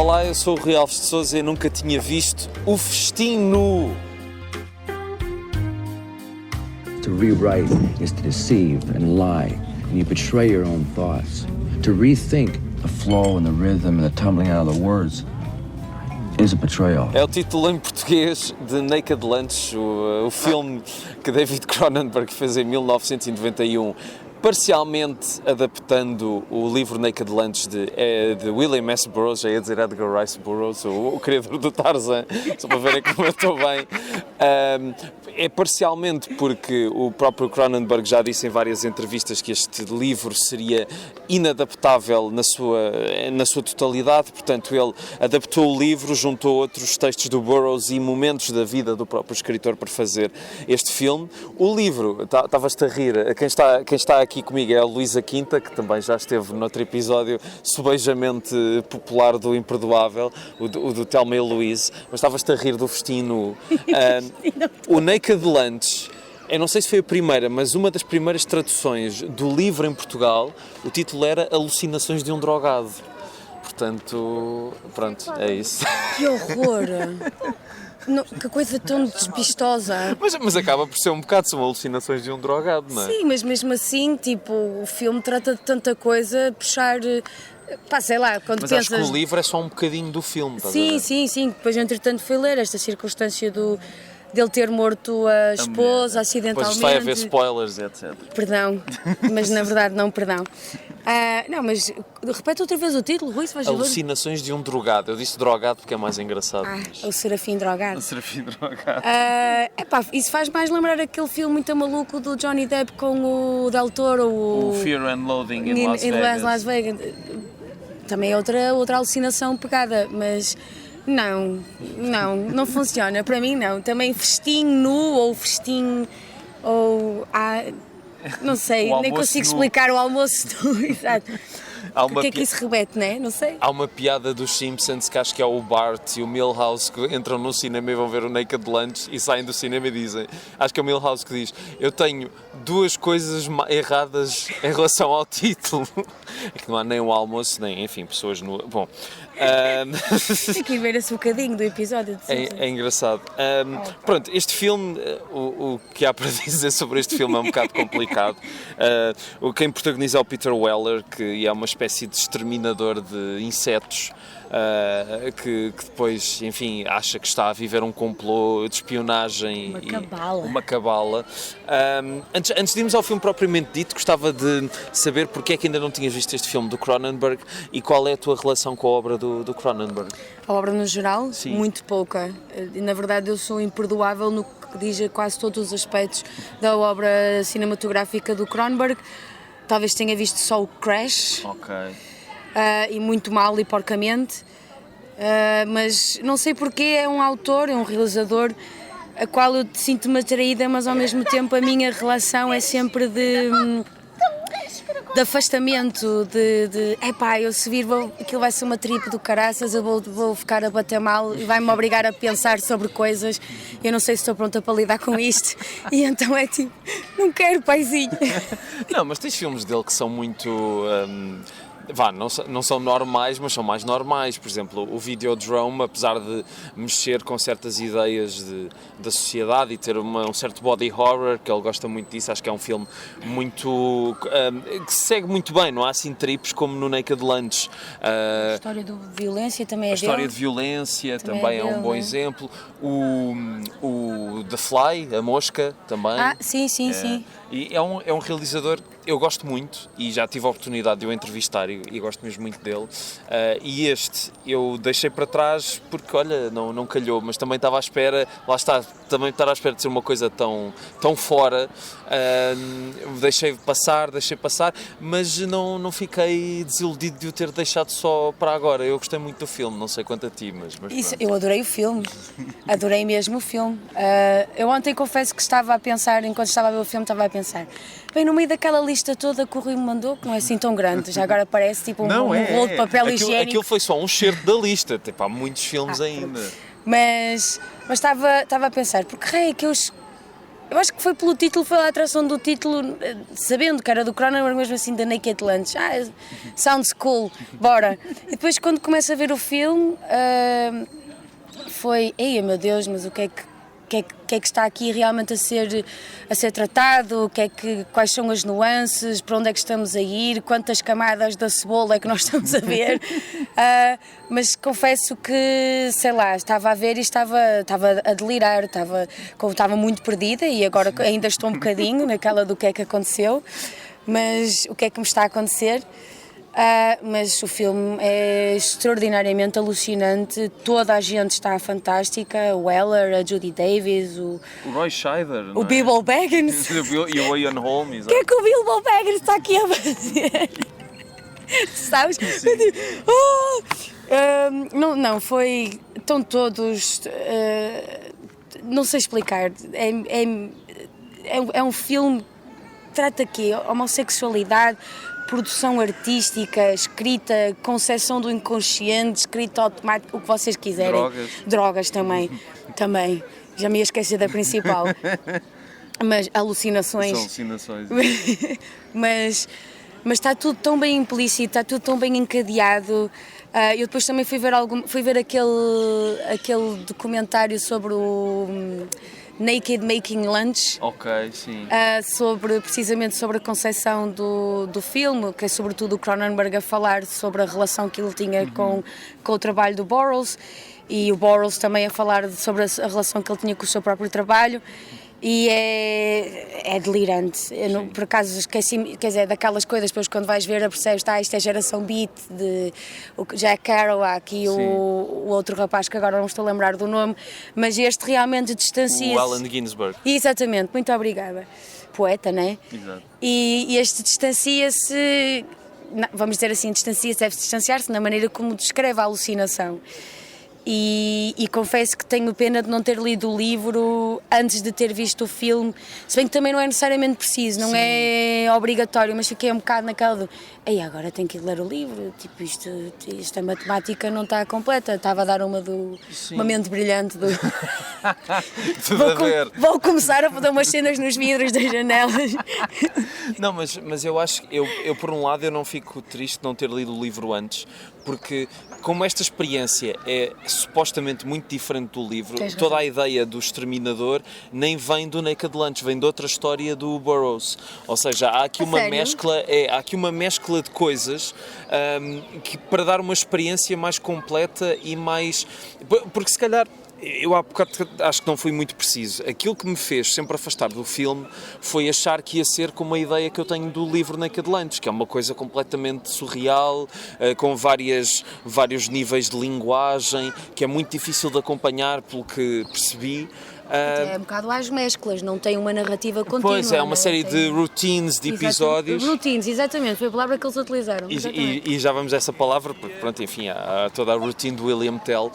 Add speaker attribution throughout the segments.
Speaker 1: Olá, eu sou o Rui Alves de Sousa e nunca tinha visto o Festim Nu.
Speaker 2: To rewrite is to deceive and lie, and you betray your own thoughts. To rethink the flow and the rhythm and the tumbling out of the words is a betrayal.
Speaker 1: É o título em português de Naked Lunch, o filme que David Cronenberg fez em 1991, parcialmente adaptando o livro Naked Lunch de William S. Burroughs, já ia dizer Edgar Rice Burroughs, o criador do Tarzan, só para verem como eu estou bem. É parcialmente porque o próprio Cronenberg já disse em várias entrevistas que este livro seria inadaptável na sua totalidade, portanto ele adaptou o livro, juntou outros textos do Burroughs e momentos da vida do próprio escritor para fazer este filme. O livro, estavas-te a rir, quem está aqui comigo é a Luísa Quinta, que também já esteve noutro episódio subejamente popular do Imperdoável, o do Thelma e Louise, mas estavas-te a rir do Festim Nu. O Naked Lunch, eu não sei se foi a primeira, mas uma das primeiras traduções do livro em Portugal, o título era Alucinações de um Drogado. Portanto, pronto, é isso.
Speaker 3: Que horror! Não, que coisa tão despistosa.
Speaker 1: Mas acaba por ser um bocado, são alucinações de um drogado, não é?
Speaker 3: Sim, mas mesmo assim, tipo, o filme trata de tanta coisa, puxar... Pá, sei lá, quando
Speaker 1: mas
Speaker 3: pensas...
Speaker 1: acho que o livro é só um bocadinho do filme, estás a ver?
Speaker 3: Sim. Depois, entretanto, fui ler esta circunstância dele ter morto a esposa acidentalmente.
Speaker 1: Depois vai haver spoilers, etc.
Speaker 3: Perdão, mas na verdade não, perdão. Não, mas repete outra vez o título, Rui, se faz favor.
Speaker 1: Alucinações de um drogado. Eu disse drogado porque é mais engraçado.
Speaker 3: O Serafim Drogado.
Speaker 1: O Serafim Drogado.
Speaker 3: Isso faz mais lembrar aquele filme muito maluco do Johnny Depp com o Del Toro.
Speaker 1: O Fear and Loathing in Las Vegas.
Speaker 3: Também é outra alucinação pegada, mas... Não funciona, para mim não. Também festim nu ou festim ou... não sei, nem consigo explicar o almoço nu, exato. O que é que isso remete, né? Não sei.
Speaker 1: Há uma piada dos Simpsons que acho que é o Bart e o Milhouse que entram no cinema e vão ver o Naked Lunch e saem do cinema e dizem, acho que é o Milhouse que diz, eu tenho duas coisas erradas em relação ao título. É que não há nem o almoço, nem, enfim, pessoas no... Bom...
Speaker 3: Tem que ir ver esse bocadinho do episódio.
Speaker 1: É engraçado. Pronto, este filme, o que há para dizer sobre este filme é um bocado complicado. Quem protagoniza é o Peter Weller, que é uma espécie de exterminador de insetos, que depois, enfim, acha que está a viver um complô de espionagem. Uma cabala. Antes de irmos ao filme propriamente dito, gostava de saber porque é que ainda não tinhas visto este filme do Cronenberg e qual é a tua relação com a obra do Cronenberg?
Speaker 3: A obra no geral?
Speaker 1: Sim.
Speaker 3: Muito pouca. Na verdade, eu sou imperdoável no que diz a quase todos os aspectos da obra cinematográfica do Cronenberg. Talvez tenha visto só o Crash.
Speaker 1: Ok.
Speaker 3: E muito mal e porcamente. Mas não sei porque é um autor, é um realizador a qual eu sinto-me atraída, mas ao mesmo tempo a minha relação é sempre de afastamento, eu se vir, aquilo vai ser uma trip do caraças, eu vou ficar a bater mal e vai-me obrigar a pensar sobre coisas, eu não sei se estou pronta para lidar com isto, e então é tipo, não quero, paizinho.
Speaker 1: Não, mas tens filmes dele que são muito... não são normais, mas são mais normais. Por exemplo, o Videodrome, apesar de mexer com certas ideias da sociedade e ter um certo body horror, que ele gosta muito disso, acho que é um filme muito... que segue muito bem, não há assim tripes como no Naked Lunch.
Speaker 3: A história de violência também é dele.
Speaker 1: A história de violência também é um bom exemplo. O The Fly, a mosca, também.
Speaker 3: Sim.
Speaker 1: E é um realizador, eu gosto muito e já tive a oportunidade de o entrevistar e gosto mesmo muito dele. E este eu deixei para trás porque, olha, não calhou, mas também estava à espera, lá está, também estar à espera de ser uma coisa tão fora. Deixei passar, mas não fiquei desiludido de o ter deixado só para agora. Eu gostei muito do filme, não sei quanto a ti, mas
Speaker 3: isso, eu adorei o filme, adorei mesmo o filme. Eu ontem confesso que estava a pensar, enquanto estava a ver o filme, bem, no meio daquela lista toda que o Rui me mandou, que não é assim tão grande, já agora parece tipo um rolo de papel higiênico.
Speaker 1: Aquilo foi só um excerto da lista, tipo, há muitos filmes ainda.
Speaker 3: Mas estava a pensar, porque é que eu Eu acho que foi pelo título, foi a atração do título, sabendo que era do Cronenberg, mesmo assim, da Naked Lunch. Sounds cool, bora. E depois, quando começo a ver o filme, foi, ei meu Deus, mas o que é que está aqui realmente a ser tratado, quais são as nuances, para onde é que estamos a ir, quantas camadas da cebola é que nós estamos a ver, mas confesso que, sei lá, estava a ver e estava a delirar, estava muito perdida e agora ainda estou um bocadinho naquela do que é que aconteceu, mas o que é que me está a acontecer. Mas o filme é extraordinariamente alucinante, toda a gente está fantástica, o Weller, a Judy Davis, o
Speaker 1: Roy Scheider,
Speaker 3: o Bilbo Baggins.
Speaker 1: E o Ian Holm.
Speaker 3: O que é que o Bilbo Baggins está aqui a fazer? Sabes? Não, foi... Estão todos... não sei explicar. É um filme que trata aqui homossexualidade, produção artística, escrita, concepção do inconsciente, escrita automática, o que vocês quiserem. Drogas também. Já me ia esquecer da principal. Mas alucinações.
Speaker 1: São alucinações.
Speaker 3: mas está tudo tão bem implícito, está tudo tão bem encadeado. Eu depois também fui ver aquele documentário sobre o Naked Making Lunch.
Speaker 1: Ok, sim.
Speaker 3: Precisamente sobre a concepção do filme, que é sobretudo o Cronenberg a falar sobre a relação que ele tinha com o trabalho do Burroughs, e o Burroughs também a falar sobre a relação que ele tinha com o seu próprio trabalho. E é delirante. Eu, por acaso, esqueci, quer dizer, daquelas coisas, depois quando vais ver, percebes, isto é geração beat, de o Jack Kerouac e o outro rapaz que agora não estou a lembrar do nome, mas este realmente distancia-se.
Speaker 1: O Allen Ginsberg.
Speaker 3: Exatamente, muito obrigada. Poeta, não é?
Speaker 1: Exato.
Speaker 3: E este distancia-se, vamos dizer assim, deve distanciar-se na maneira como descreve a alucinação. E confesso que tenho pena de não ter lido o livro antes de ter visto o filme, se bem que também não é necessariamente preciso, não é obrigatório, mas fiquei um bocado naquela do agora tenho que ir ler o livro, tipo esta matemática não está completa, estava a dar uma mente brilhante do... Vou começar a fazer umas cenas nos vidros das janelas.
Speaker 1: Não, mas eu acho que eu por um lado eu não fico triste de não ter lido o livro antes, porque como esta experiência é supostamente muito diferente do livro, toda a ideia do Exterminador nem vem do Naked Lunch, vem de outra história do Burroughs. Ou seja, há aqui uma mescla de coisas que para dar uma experiência mais completa e mais... Porque se calhar... Eu há bocado acho que não fui muito preciso. Aquilo que me fez sempre afastar do filme foi achar que ia ser como a ideia que eu tenho do livro Naked Lunch, que é uma coisa completamente surreal, com vários níveis de linguagem, que é muito difícil de acompanhar pelo que percebi.
Speaker 3: É um bocado às mesclas, não tem uma narrativa contínua.
Speaker 1: Pois é, uma série de routines, de episódios.
Speaker 3: Routines, exatamente, foi a palavra que eles utilizaram.
Speaker 1: E já vamos a essa palavra, porque pronto, enfim, há toda a routine do William Tell.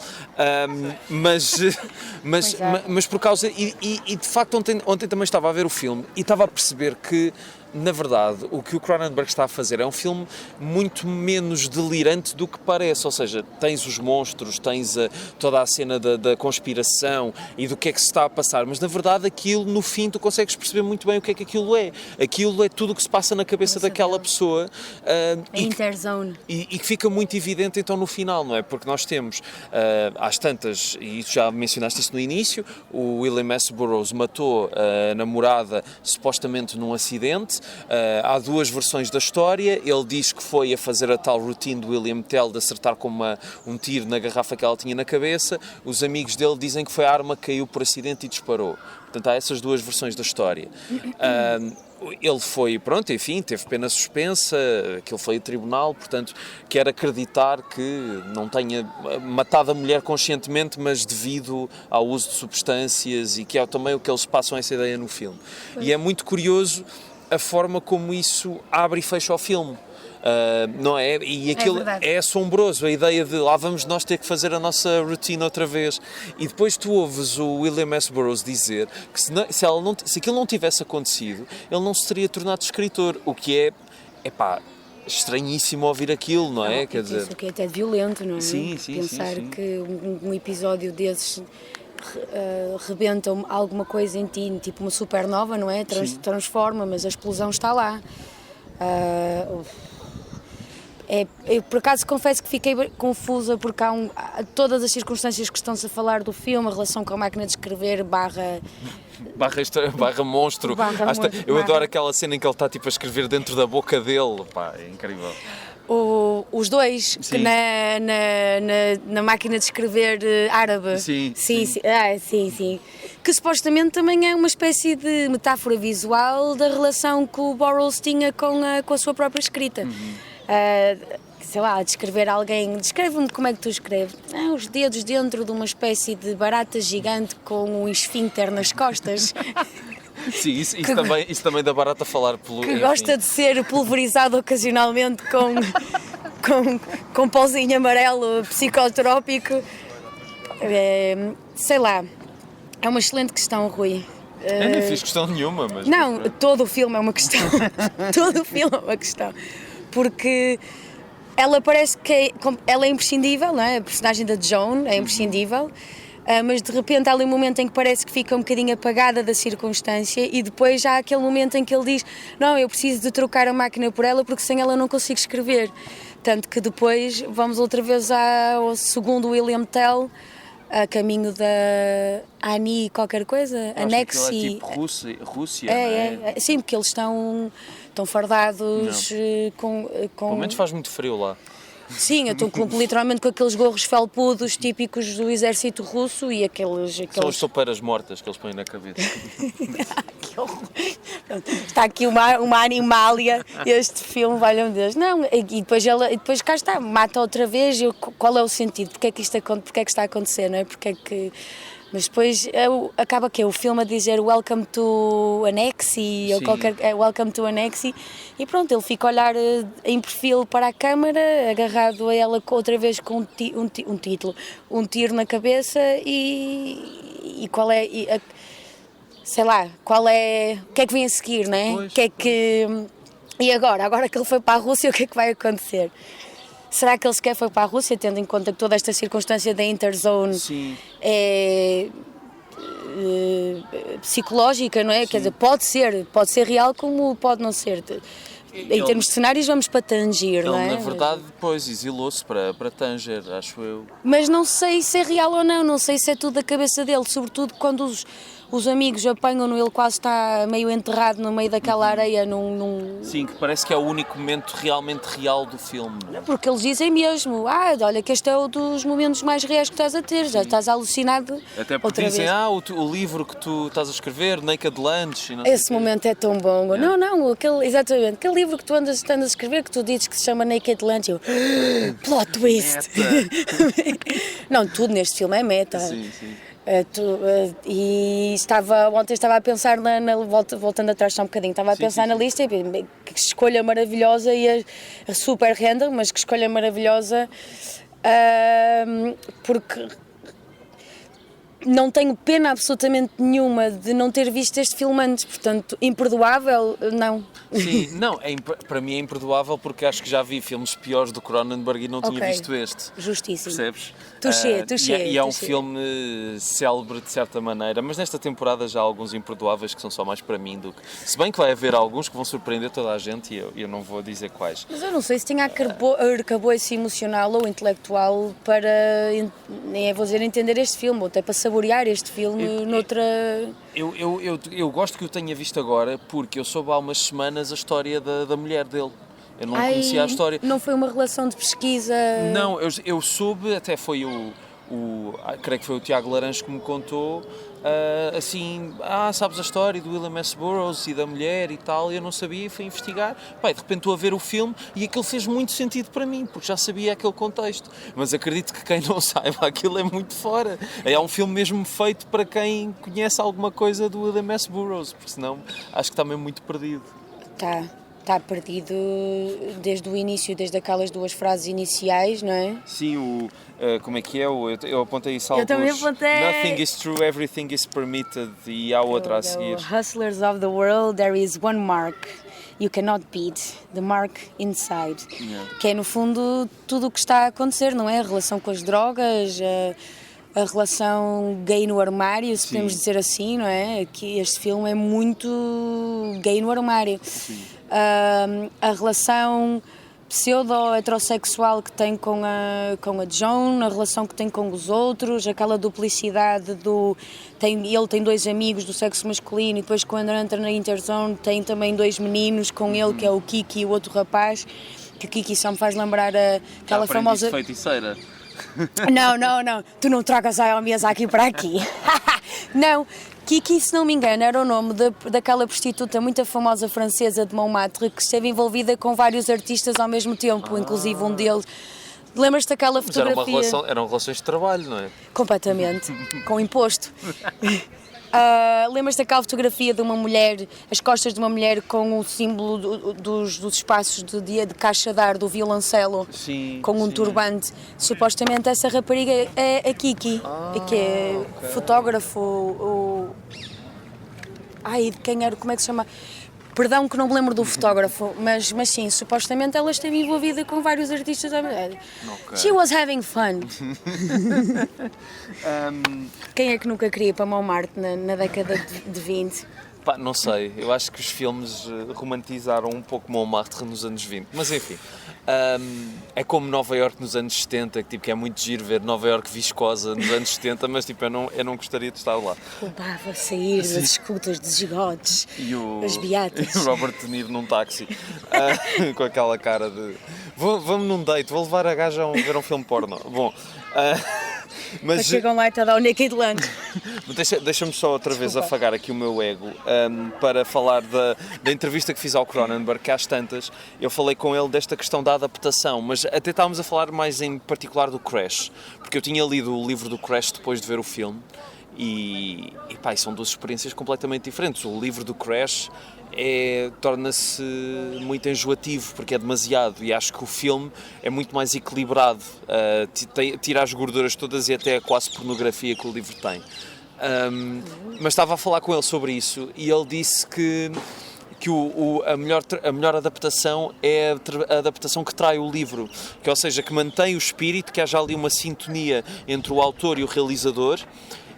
Speaker 1: Mas por causa... E de facto ontem também estava a ver o filme e estava a perceber que, na verdade, o que o Cronenberg está a fazer é um filme muito menos delirante do que parece, ou seja, tens os monstros, tens toda a cena da conspiração e do que é que se está a passar, mas na verdade aquilo, no fim, tu consegues perceber muito bem o que é que aquilo é. Aquilo é tudo o que se passa na cabeça daquela pessoa.
Speaker 3: A interzone.
Speaker 1: E que fica muito evidente então no final, não é? Porque nós temos, às tantas, e já mencionaste isso no início, o William S. Burroughs matou a namorada supostamente num acidente. Há duas versões da história. Ele diz que foi a fazer a tal routine do William Tell de acertar com um tiro na garrafa que ela tinha na cabeça. Os amigos dele dizem que foi a arma que caiu por acidente e disparou. Portanto, há essas duas versões da história. Ele foi, pronto, enfim, teve pena suspensa, aquilo foi a tribunal, portanto, quer acreditar que não tenha matado a mulher conscientemente, mas devido ao uso de substâncias, e que é também o que eles passam essa ideia no filme. E é muito curioso a forma como isso abre e fecha o filme. Não é? E aquilo é assombroso, a ideia de lá vamos nós ter que fazer a nossa rotina outra vez. E depois tu ouves o William S. Burroughs dizer que se aquilo não tivesse acontecido, ele não se teria tornado escritor, o que é estranhíssimo ouvir aquilo, não é?
Speaker 3: Quer dizer, isso que é até violento, não é?
Speaker 1: Sim.
Speaker 3: Pensar que um episódio desses rebenta alguma coisa em ti, tipo uma supernova, não é? Transforma, mas a explosão está lá. Eu por acaso confesso que fiquei confusa porque há todas as circunstâncias que estão-se a falar do filme, a relação com a máquina de escrever barra
Speaker 1: monstro. Eu adoro aquela cena em que ele está tipo a escrever dentro da boca dele. Pá, é incrível.
Speaker 3: Os dois que na máquina de escrever árabe.
Speaker 1: Sim.
Speaker 3: Que supostamente também é uma espécie de metáfora visual da relação que o Burroughs tinha com a sua própria escrita. Sei lá, descrever alguém, descreve-me como é que tu escreves. Os dedos dentro de uma espécie de barata gigante com um esfíncter nas costas.
Speaker 1: Sim, isso também da barata falar pelo...
Speaker 3: Que gosta de ser pulverizado ocasionalmente com pauzinho amarelo psicotrópico. Sei lá, é uma excelente questão, Rui.
Speaker 1: Eu nem fiz questão nenhuma, mas...
Speaker 3: Não, todo o filme é uma questão. Todo o filme é uma questão. Porque ela parece que ela é imprescindível, não é? A personagem da Joan é imprescindível, mas de repente há ali um momento em que parece que fica um bocadinho apagada da circunstância e depois há aquele momento em que ele diz: não, eu preciso de trocar a máquina por ela porque sem ela não consigo escrever. Tanto que depois vamos outra vez ao segundo William Tell, a caminho da Annie qualquer coisa, Anexi.
Speaker 1: É tipo Rússia,
Speaker 3: Sim, porque eles estão fardados com...
Speaker 1: Pelo menos faz muito frio lá.
Speaker 3: Sim, eu estou literalmente com aqueles gorros felpudos típicos do exército russo e aqueles...
Speaker 1: São as sopeiras mortas que eles põem na cabeça.
Speaker 3: Que horror. Está aqui uma animalia, este filme, valha-me Deus. Não, e depois cá está, mata outra vez, qual é o sentido? Porque é que está a acontecer, não é? Porque é que... Mas depois acaba que é o filme a dizer Welcome to Anexi, ou Welcome to Anexi, e pronto, ele fica a olhar em perfil para a câmara, agarrado a ela outra vez com um tiro na cabeça e qual é... sei lá, o que é que vem a seguir, não é? E agora que ele foi para a Rússia, o que é que vai acontecer? Será que ele sequer foi para a Rússia, tendo em conta que toda esta circunstância da Interzone é psicológica, não é? Sim. Quer dizer, pode ser real como pode não ser. Em termos de cenários vamos para Tanger, não é?
Speaker 1: Ele, na verdade, depois exilou-se para Tanger, acho eu.
Speaker 3: Mas não sei se é real ou não sei se é tudo da cabeça dele, sobretudo quando os amigos apanham-no, ele quase está meio enterrado no meio daquela areia
Speaker 1: Sim, que parece que é o único momento realmente real do filme.
Speaker 3: Porque eles dizem mesmo, olha que este é um dos momentos mais reais que estás a ter, já estás alucinado.
Speaker 1: Até porque dizem, o livro que tu estás a escrever, Naked Lunch...
Speaker 3: Esse momento é tão bom. Exatamente, aquele livro que tu andas a escrever, que tu dizes que se chama Naked Lunch, plot twist! Não, tudo neste filme é meta.
Speaker 1: Sim.
Speaker 3: E ontem estava a pensar voltando atrás só um bocadinho, estava a pensar na lista, que escolha maravilhosa e a super random, mas que escolha maravilhosa, porque não tenho pena absolutamente nenhuma de não ter visto este filme antes, portanto, imperdoável, não.
Speaker 1: Sim, não, para mim é imperdoável porque acho que já vi filmes piores do Cronenberg e não tinha visto este.
Speaker 3: Justíssimo.
Speaker 1: Percebes?
Speaker 3: Touché.
Speaker 1: E é um filme célebre de certa maneira, mas nesta temporada já há alguns imperdoáveis que são só mais para mim do que... Se bem que vai haver alguns que vão surpreender toda a gente e eu não vou dizer quais.
Speaker 3: Mas eu não sei se tinha arcabouço emocional ou intelectual para, nem vou dizer entender este filme, ou até para saborear este filme noutra...
Speaker 1: Eu gosto que o tenha visto agora porque eu soube há umas semanas a história da mulher dele. Eu não conhecia a história.
Speaker 3: Não foi uma relação de pesquisa?
Speaker 1: Não, eu soube, até foi creio que foi o Tiago Laranjo que me contou, sabes a história do William S. Burroughs e da mulher e tal, eu não sabia e fui investigar. De repente estou a ver o filme e aquilo fez muito sentido para mim, porque já sabia aquele contexto. Mas acredito que quem não saiba aquilo é muito fora. É um filme mesmo feito para quem conhece alguma coisa do William S. Burroughs, porque senão acho que está mesmo muito perdido.
Speaker 3: Está perdido desde o início, desde aquelas duas frases iniciais, não é?
Speaker 1: Sim, como é que é? Eu apontei isso
Speaker 3: alguns. Eu também apontei.
Speaker 1: Nothing is true, everything is permitted. E há outra a seguir.
Speaker 3: Hustlers of the world, there is one mark you cannot beat, the mark inside. Yeah. Que é, no fundo, tudo o que está a acontecer, não é? A relação com as drogas, a relação gay no armário, se podemos dizer assim, não é? Que este filme é muito gay no armário. A relação pseudo-heterossexual que tem com a Joan, a relação que tem com os outros, aquela duplicidade ele tem 2 amigos do sexo masculino e depois quando entra na Interzone tem também 2 meninos com ele, que é o Kiki e o outro rapaz, que o Kiki só me faz lembrar aquela famosa...
Speaker 1: feiticeira.
Speaker 3: Não, tu não tragas a Miyazaki para aqui. Não, Kiki, se não me engano, era o nome daquela prostituta muito famosa francesa de Montmartre que esteve envolvida com vários artistas ao mesmo tempo, inclusive um deles. Lembras-te daquela fotografia?
Speaker 1: Mas eram relações de trabalho, não é?
Speaker 3: Completamente, com imposto. Lembras-te daquela fotografia de uma mulher, as costas de uma mulher com o símbolo dos espaços de caixa de ar do violoncelo, com um turbante? Supostamente essa rapariga é a Kiki, que é fotógrafo. De quem era? Como é que se chama? Perdão que não me lembro do fotógrafo, mas sim, supostamente ela esteve envolvida com vários artistas. She was having fun. Quem é que nunca queria ir para Montmartre na década de 20?
Speaker 1: Pá, não sei, eu acho que os filmes romantizaram um pouco Montmartre nos anos 20, mas enfim, é como Nova Iorque nos anos 70, que é muito giro ver Nova Iorque viscosa nos anos 70, mas tipo, eu não gostaria de estar lá.
Speaker 3: Roubava sair das escutas dos esgotos, as beatas.
Speaker 1: E o Robert De Niro num táxi, com aquela cara de vamos num date, vou levar a gaja a ver um filme porno. Bom...
Speaker 3: Mas chegam lá e está a dar o naked lunch.
Speaker 1: Deixa-me só outra vez afagar aqui o meu ego para falar da entrevista que fiz ao Cronenberg, que às tantas eu falei com ele desta questão da adaptação, mas até estávamos a falar mais em particular do Crash, porque eu tinha lido o livro do Crash depois de ver o filme e são 2 experiências completamente diferentes. O livro do Crash torna-se muito enjoativo porque é demasiado, e acho que o filme é muito mais equilibrado, tira as gorduras todas e até a quase pornografia que o livro tem. Mas estava a falar com ele sobre isso e ele disse que a melhor adaptação é a adaptação que trai o livro, ou seja, que mantém o espírito, que haja ali uma sintonia entre o autor e o realizador,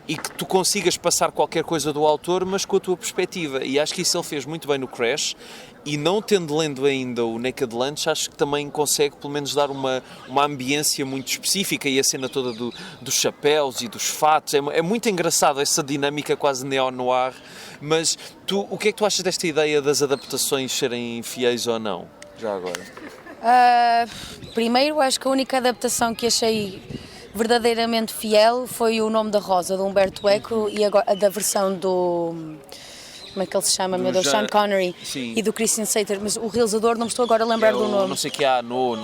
Speaker 1: e que tu consigas passar qualquer coisa do autor, mas com a tua perspectiva. E acho que isso ele fez muito bem no Crash, e não tendo lendo ainda o Naked Lunch, acho que também consegue pelo menos dar uma ambiência muito específica, e a cena toda dos chapéus e dos fatos, é muito engraçado essa dinâmica quase neo-noir. Mas o que é que tu achas desta ideia das adaptações serem fiéis ou não, já agora?
Speaker 3: Primeiro, acho que a única adaptação que achei verdadeiramente fiel foi O Nome da Rosa, de Humberto Eco, e agora, da versão do... Como é que ele se chama, meu Deus? Sean Connery.
Speaker 1: Sim.
Speaker 3: E do Christian Slater, mas o realizador não me estou agora a lembrar do nome.
Speaker 1: Não sei que há no...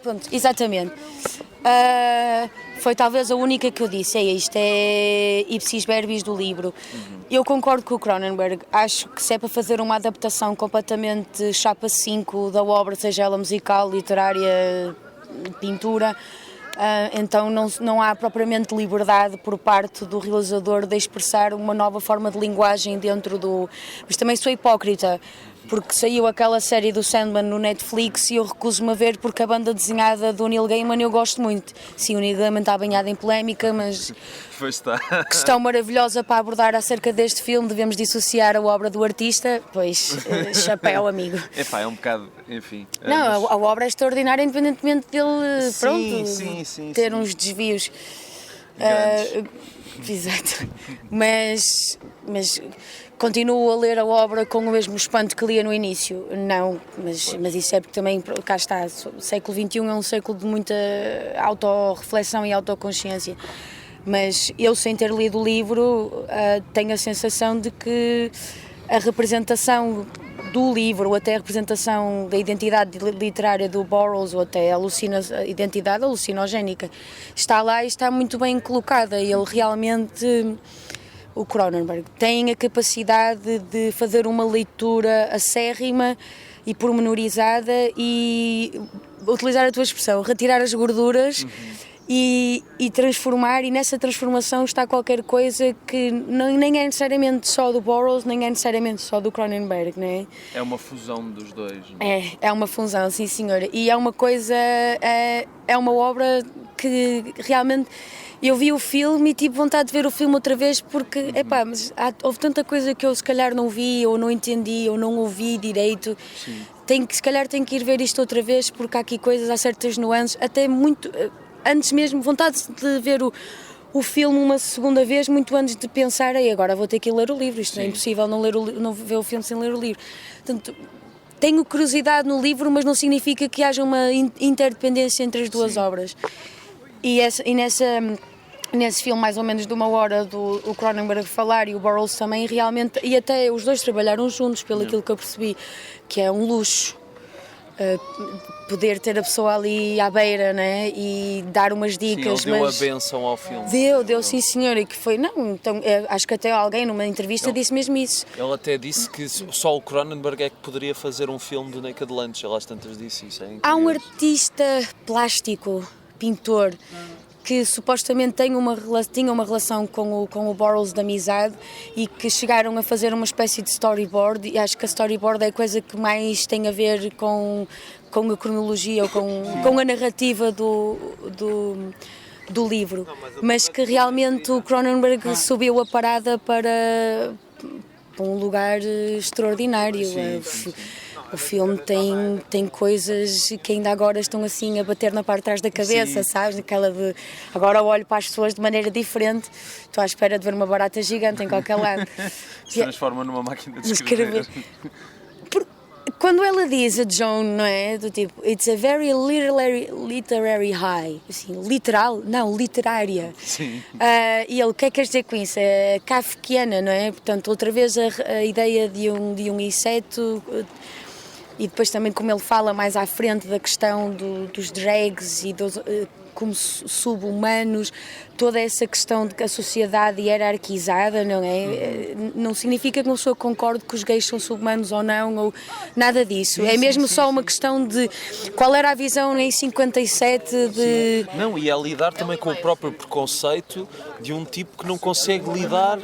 Speaker 3: Pronto, exatamente. Foi talvez a única que eu disse, isto é ipsis verbis do livro. Eu concordo com o Cronenberg, acho que se é para fazer uma adaptação completamente chapa 5 da obra, seja ela musical, literária, pintura, então não há propriamente liberdade por parte do realizador de expressar uma nova forma de linguagem dentro do... Mas também sou hipócrita, porque saiu aquela série do Sandman no Netflix e eu recuso-me a ver porque a banda desenhada do Neil Gaiman eu gosto muito. Sim, o Neil Gaiman está banhado em polémica, mas...
Speaker 1: Pois está.
Speaker 3: Questão maravilhosa para abordar acerca deste filme, devemos dissociar a obra do artista, pois chapéu, amigo.
Speaker 1: É um bocado, enfim...
Speaker 3: Não, a obra é extraordinária independentemente dele,
Speaker 1: sim,
Speaker 3: ter uns desvios. Exato. Mas continuo a ler a obra com o mesmo espanto que lia no início. Não, mas isso é porque também, cá está, o século XXI é um século de muita autorreflexão e autoconsciência. Mas eu, sem ter lido o livro, tenho a sensação de que a representação do livro, ou até a representação da identidade literária do Burroughs, ou até a identidade alucinogénica, está lá e está muito bem colocada. Ele realmente, o Cronenberg, tem a capacidade de fazer uma leitura acérrima e pormenorizada e utilizar a tua expressão, retirar as gorduras e transformar, e nessa transformação está qualquer coisa que nem é necessariamente só do Burroughs, nem é necessariamente só do Cronenberg, não é?
Speaker 1: É uma fusão dos dois.
Speaker 3: É uma fusão, sim senhora, e é uma coisa, é uma obra que realmente eu vi o filme e tive vontade de ver o filme outra vez porque, mas houve tanta coisa que eu se calhar não vi, ou não entendi, ou não ouvi direito. Se calhar tenho que ir ver isto outra vez porque há aqui coisas, há certas nuances, até muito, antes mesmo, vontade de ver o filme uma segunda vez, muito antes de pensar, agora vou ter que ir ler o livro, isto não é impossível não ver o filme sem ler o livro. Portanto, tenho curiosidade no livro, mas não significa que haja uma interdependência entre as duas obras. E nesse filme, mais ou menos de 1 hora, do o Cronenberg falar e o Burroughs também, realmente, e até os dois trabalharam juntos, pelo aquilo que eu percebi, que é um luxo. Poder ter a pessoa ali à beira, né? E dar umas dicas.
Speaker 1: Sim, ele deu a bênção ao filme.
Speaker 3: Deu, sim senhora, e que foi, então, acho que até alguém numa entrevista disse mesmo isso.
Speaker 1: Ele até disse que só o Cronenberg é que poderia fazer um filme do Naked Lunch, ele às tantas disse isso.
Speaker 3: Há um artista plástico, pintor, que supostamente tinha uma relação com o Burroughs de amizade e que chegaram a fazer uma espécie de storyboard, e acho que a storyboard é a coisa que mais tem a ver com a cronologia ou com a narrativa do livro, mas que realmente o Cronenberg subiu a parada para um lugar extraordinário. O filme tem coisas que ainda agora estão assim a bater na parte de trás da cabeça, sabes? Aquela de agora olho para as pessoas de maneira diferente, estou à espera de ver uma barata gigante em qualquer lado.
Speaker 1: Se transforma numa máquina de escrever.
Speaker 3: Quando ela diz a Joan, não é? Do tipo, it's a very literary high. Assim, literal? Não, literária.
Speaker 1: Sim.
Speaker 3: E ele, o que é que quer dizer com isso? É kafkiana, não é? Portanto, outra vez a ideia de um inseto. E depois também como ele fala mais à frente da questão dos drags e dos como sub-humanos, toda essa questão de que a sociedade hierarquizada, não é? Não significa que uma pessoa concorde que os gays são sub-humanos ou não, ou nada disso. É mesmo só uma questão de qual era a visão em 57 de...
Speaker 1: Não, e é lidar também com o próprio preconceito de um tipo que não consegue lidar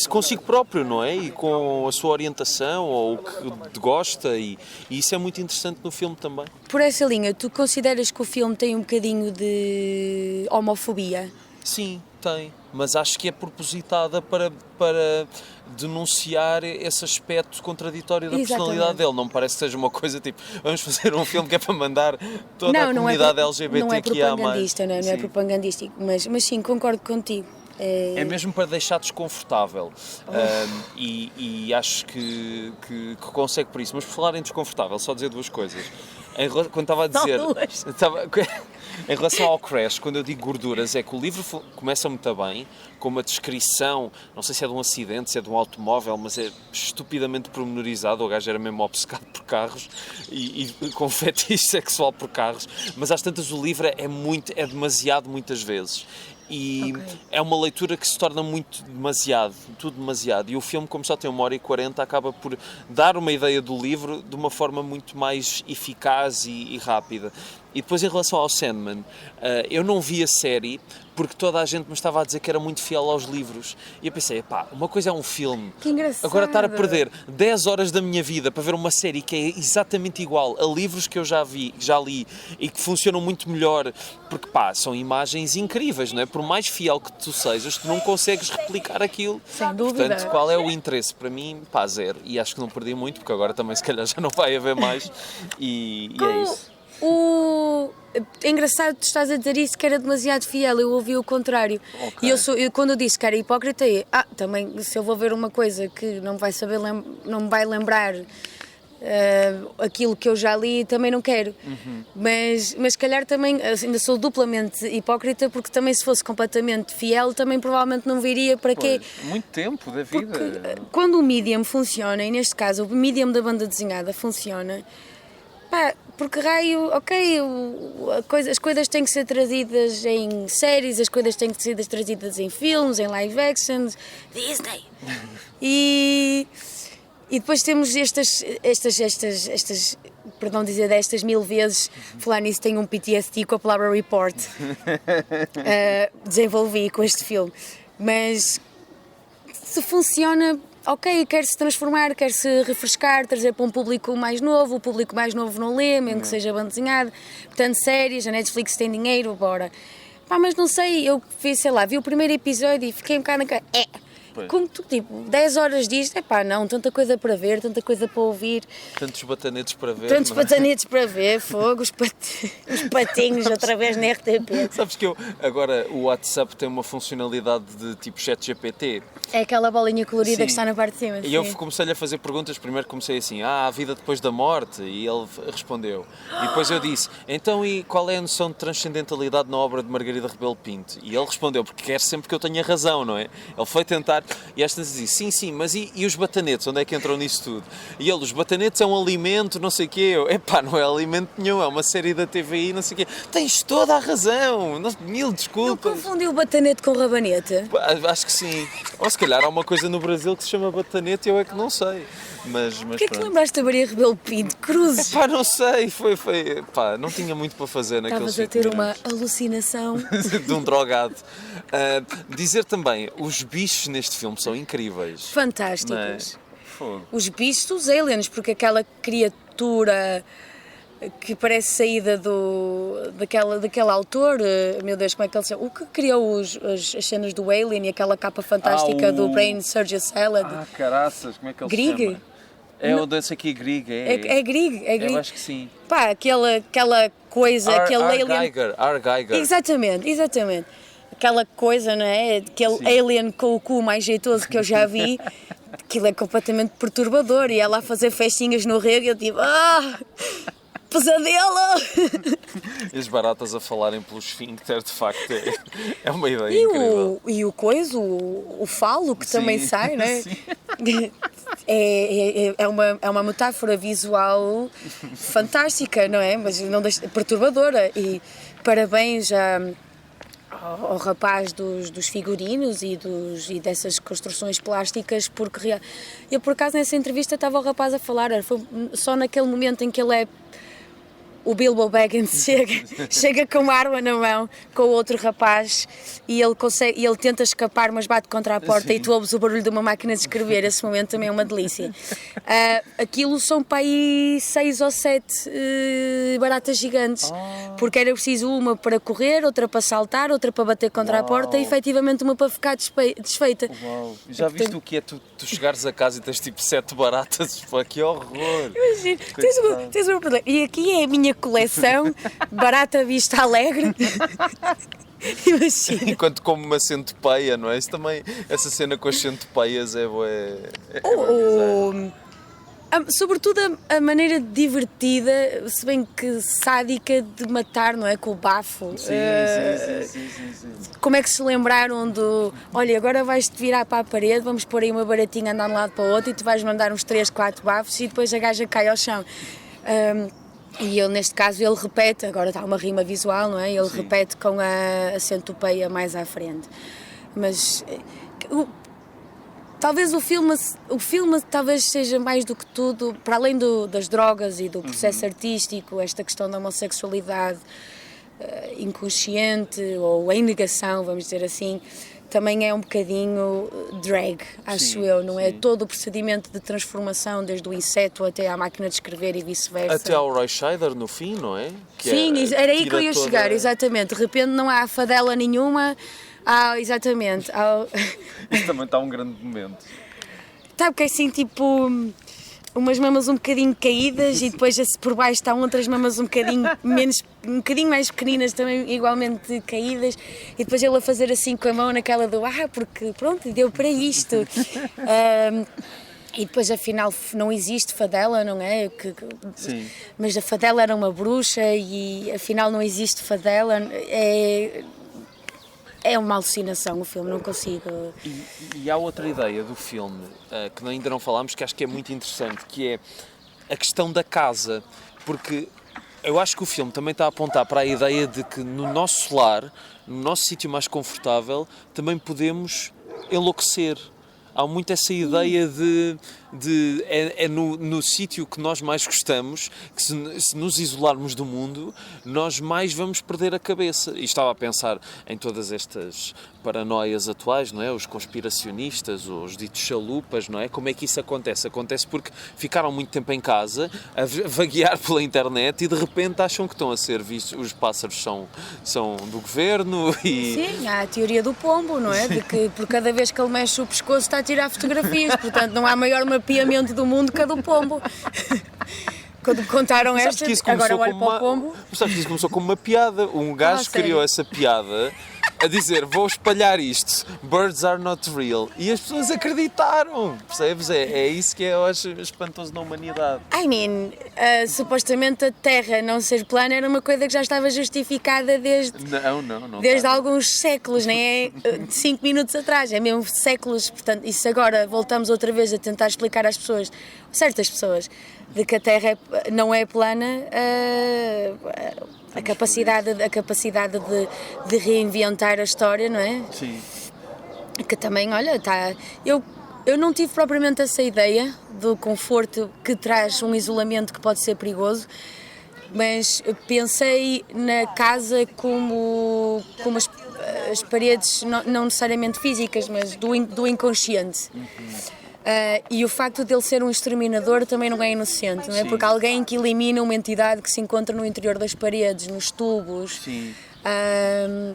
Speaker 1: consigo próprio, não é? E com a sua orientação ou o que gosta, e isso é muito interessante no filme também.
Speaker 3: Por essa linha, tu consideras que o filme tem um bocadinho de homofobia?
Speaker 1: Sim, tem, mas acho que é propositada para denunciar esse aspecto contraditório da personalidade dele. Não me parece que seja uma coisa tipo, vamos fazer um filme que é para mandar toda a comunidade LGBTQIA+.
Speaker 3: Não é propagandista, não é propagandístico, mas sim, concordo contigo.
Speaker 1: É mesmo para deixar desconfortável. E acho que consegue por isso. Mas por falar em desconfortável, só dizer duas coisas. Quando estava a dizer... Em relação ao Crash, quando eu digo gorduras, é que o livro começa muito bem, com uma descrição, não sei se é de um acidente, se é de um automóvel, mas é estupidamente pormenorizado. O gajo era mesmo obcecado por carros e com fetiche sexual por carros, mas às tantas o livro é demasiado muitas vezes. E é uma leitura que se torna tudo demasiado. E o filme, como só tem 1h40, acaba por dar uma ideia do livro de uma forma muito mais eficaz e rápida. E depois, em relação ao Sandman, eu não vi a série porque toda a gente me estava a dizer que era muito fiel aos livros. E eu pensei, uma coisa é um filme.
Speaker 3: Que engraçado.
Speaker 1: Agora estar a perder 10 horas da minha vida para ver uma série que é exatamente igual a livros que eu já li e que funcionam muito melhor, porque são imagens incríveis, não é? Por mais fiel que tu sejas, tu não consegues replicar aquilo.
Speaker 3: Sem dúvida.
Speaker 1: Portanto, qual é o interesse? Para mim, zero. E acho que não perdi muito, porque agora também se calhar já não vai haver mais. E é isso.
Speaker 3: É engraçado, tu estás a dizer isso, que era demasiado fiel, eu ouvi o contrário. E quando eu disse que era hipócrita, também se eu vou ver uma coisa que não me vai lembrar aquilo que eu já li, também não quero. Mas se calhar também ainda sou duplamente hipócrita, porque também se fosse completamente fiel, também provavelmente não viria para quê.
Speaker 1: Muito tempo da vida.
Speaker 3: Porque quando o medium funciona, e neste caso o medium da banda desenhada funciona, porque raio, as coisas têm que ser trazidas em séries, as coisas têm que ser trazidas em filmes, em live actions, Disney. E depois temos estas, perdão dizer destas 1000 vezes, falar nisso, tenho um PTSD com a palavra report. Desenvolvi com este filme. Mas se funciona, ok, quer se transformar, quer se refrescar, trazer para um público mais novo, o público mais novo não lê, mesmo que seja bem desenhado, portanto séries, a Netflix tem dinheiro, bora. Pá, mas não sei, eu vi, sei lá, vi o primeiro episódio e fiquei um bocado como tu, tipo, 10 horas disto, não, tanta coisa para ver, tanta coisa para ouvir.
Speaker 1: Tantos batanetes para ver.
Speaker 3: Tantos batanetes para ver, fogo, os patinhos outra vez na RTP.
Speaker 1: Sabes que agora o WhatsApp tem uma funcionalidade de tipo ChatGPT.
Speaker 3: É aquela bolinha colorida
Speaker 1: Sim.
Speaker 3: que está na parte de cima.
Speaker 1: E eu comecei-lhe a fazer perguntas, primeiro comecei assim, a vida depois da morte, e ele respondeu. E depois eu disse, então e qual é a noção de transcendentalidade na obra de Margarida Rebelo Pinto? E ele respondeu, porque quer sempre que eu tenha razão, não é? Ele foi tentar, e esta dizia, sim, mas e os batanetes, onde é que entram nisso tudo? E ele, os batanetes é um alimento, não sei o quê. Eu, não é alimento nenhum, é uma série da TVI, não sei o quê. Tens toda a razão, mil desculpas.
Speaker 3: Não confundiu o batanete com rabanete?
Speaker 1: Acho que sim. Ou se calhar há uma coisa no Brasil que se chama batanete e eu é que não sei. Mas
Speaker 3: Porquê é que lembraste da Maria Rebelo Pinto? Cruzes?
Speaker 1: Não sei, não tinha muito para fazer naqueles
Speaker 3: Estavas a ter uma alucinação.
Speaker 1: de um drogado. Dizer também, os bichos neste filme são incríveis.
Speaker 3: Fantásticos.
Speaker 1: Fogo.
Speaker 3: Os bichos dos aliens, porque aquela criatura que parece saída daquele autor, meu Deus, como é que ele se chama? O que criou as cenas do Alien e aquela capa fantástica do Brain Surgeon Salad?
Speaker 1: Caraças, como é que ele se chama? É o desse aqui, Grieg.
Speaker 3: É Grieg.
Speaker 1: Eu acho que sim.
Speaker 3: Pá, aquela coisa, aquele alien...
Speaker 1: R. Geiger.
Speaker 3: Exatamente. Aquela coisa, não é? Aquele
Speaker 1: Sim.
Speaker 3: alien com o cu mais jeitoso que eu já vi. Aquilo é completamente perturbador. E ela a fazer festinhas no rego e eu tipo... pesadelo!
Speaker 1: E as baratas a falarem pelo esfíncter, de facto, é uma ideia incrível.
Speaker 3: E o coiso, o falo, que também sai, não é? É uma metáfora visual fantástica, não é? Mas não perturbadora. E parabéns ao rapaz dos figurinos e dessas construções plásticas, porque eu por acaso nessa entrevista estava o rapaz a falar, foi só naquele momento em que ele é o Bilbo Baggins chega com uma arma na mão com o outro rapaz e ele tenta escapar, mas bate contra a porta. Sim. E tu ouves o barulho de uma máquina de escrever. Esse momento também é uma delícia. Aquilo são para aí 6 ou 7 baratas gigantes, porque era preciso uma para correr, outra para saltar, outra para bater contra a porta e efetivamente uma para ficar desfeita.
Speaker 1: Uau. Já viste o que é tu chegares a casa e tens tipo 7 baratas? Pô, que horror!
Speaker 3: Imagina, tens um problema. E aqui é a minha coleção, barata vista alegre. Imagina.
Speaker 1: Enquanto como uma centopeia, não é? Isso também, essa cena com as centopeias é
Speaker 3: sobretudo a maneira divertida, se bem que sádica, de matar, não é? Com o bafo.
Speaker 1: Sim.
Speaker 3: Como é que se lembraram olha, agora vais-te virar para a parede, vamos pôr aí uma baratinha andar de um lado para o outro e tu vais mandar uns 3, 4 bafos e depois a gaja cai ao chão. E ele, neste caso, ele repete, agora está uma rima visual, não é? Ele
Speaker 1: Sim.
Speaker 3: repete com a centopeia mais à frente. Mas talvez o filme talvez seja mais do que tudo, para além das drogas e do processo artístico, esta questão da homossexualidade inconsciente ou em negação, vamos dizer assim, também é um bocadinho drag, acho eu, não é? Todo o procedimento de transformação, desde o inseto até à máquina de escrever e vice-versa.
Speaker 1: Até ao Roy Scheider no fim, não é?
Speaker 3: Sim, era aí que eu ia chegar, exatamente. De repente não há fadela nenhuma, exatamente.
Speaker 1: Isso também está um grande momento.
Speaker 3: Está porque assim, tipo, umas mamas um bocadinho caídas e depois por baixo estão outras mamas um bocadinho mais pequeninas também igualmente caídas e depois ele a fazer assim com a mão naquela porque pronto, deu para isto. E depois afinal não existe fadela, não é?
Speaker 1: Sim.
Speaker 3: Mas a fadela era uma bruxa e afinal não existe fadela. É uma alucinação o filme, não consigo...
Speaker 1: E há outra ideia do filme, que ainda não falámos, que acho que é muito interessante, que é a questão da casa, porque eu acho que o filme também está a apontar para a ideia de que no nosso lar, no nosso sítio mais confortável, também podemos enlouquecer. Há muito essa ideia de é no sítio que nós mais gostamos, que se nos isolarmos do mundo, nós mais vamos perder a cabeça. E estava a pensar em todas estas paranoias atuais, não é? Os conspiracionistas, os ditos chalupas, não é? Como é que isso acontece? Acontece porque ficaram muito tempo em casa, a vaguear pela internet e de repente acham que estão a ser vistos, os pássaros são do governo e...
Speaker 3: Sim, há a teoria do pombo, não é? De que por cada vez que ele mexe o pescoço está a tirar fotografias, portanto não há maior mapeamento do mundo que a do pombo. Quando contaram estas, agora olho para o pombo...
Speaker 1: Sabes que isso começou como uma piada. Um gajo criou essa piada a dizer, vou espalhar isto, birds are not real. E as pessoas acreditaram, percebes? É isso que eu acho espantoso na humanidade.
Speaker 3: I mean, supostamente a Terra não ser plana era uma coisa que já estava justificada desde
Speaker 1: Desde
Speaker 3: alguns séculos, nem é 5 minutos atrás, é mesmo séculos. Portanto, e se agora voltamos outra vez a tentar explicar às pessoas, certas pessoas, de que a Terra não é plana, a capacidade de reinventar a história, não é?
Speaker 1: Sim.
Speaker 3: Que também, olha, eu não tive propriamente essa ideia do conforto que traz um isolamento que pode ser perigoso, mas pensei na casa como as paredes, não necessariamente físicas, mas do inconsciente. E o facto de ele ser um exterminador também não é inocente, não é?
Speaker 1: Sim.
Speaker 3: Porque alguém que elimina uma entidade que se encontra no interior das paredes, nos tubos.
Speaker 1: Sim.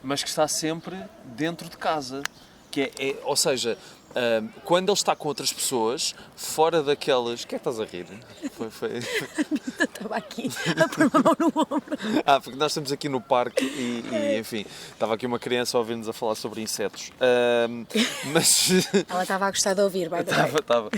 Speaker 1: Mas que está sempre dentro de casa. Ou seja, quando ele está com outras pessoas, fora daquelas... O que é que estás a rir? Foi...
Speaker 3: Estava aqui a pôr a mão no ombro.
Speaker 1: Porque nós estamos aqui no parque e enfim, estava aqui uma criança a ouvir-nos a falar sobre insetos. Mas...
Speaker 3: Ela estava a gostar de ouvir, by the way.
Speaker 1: Estava.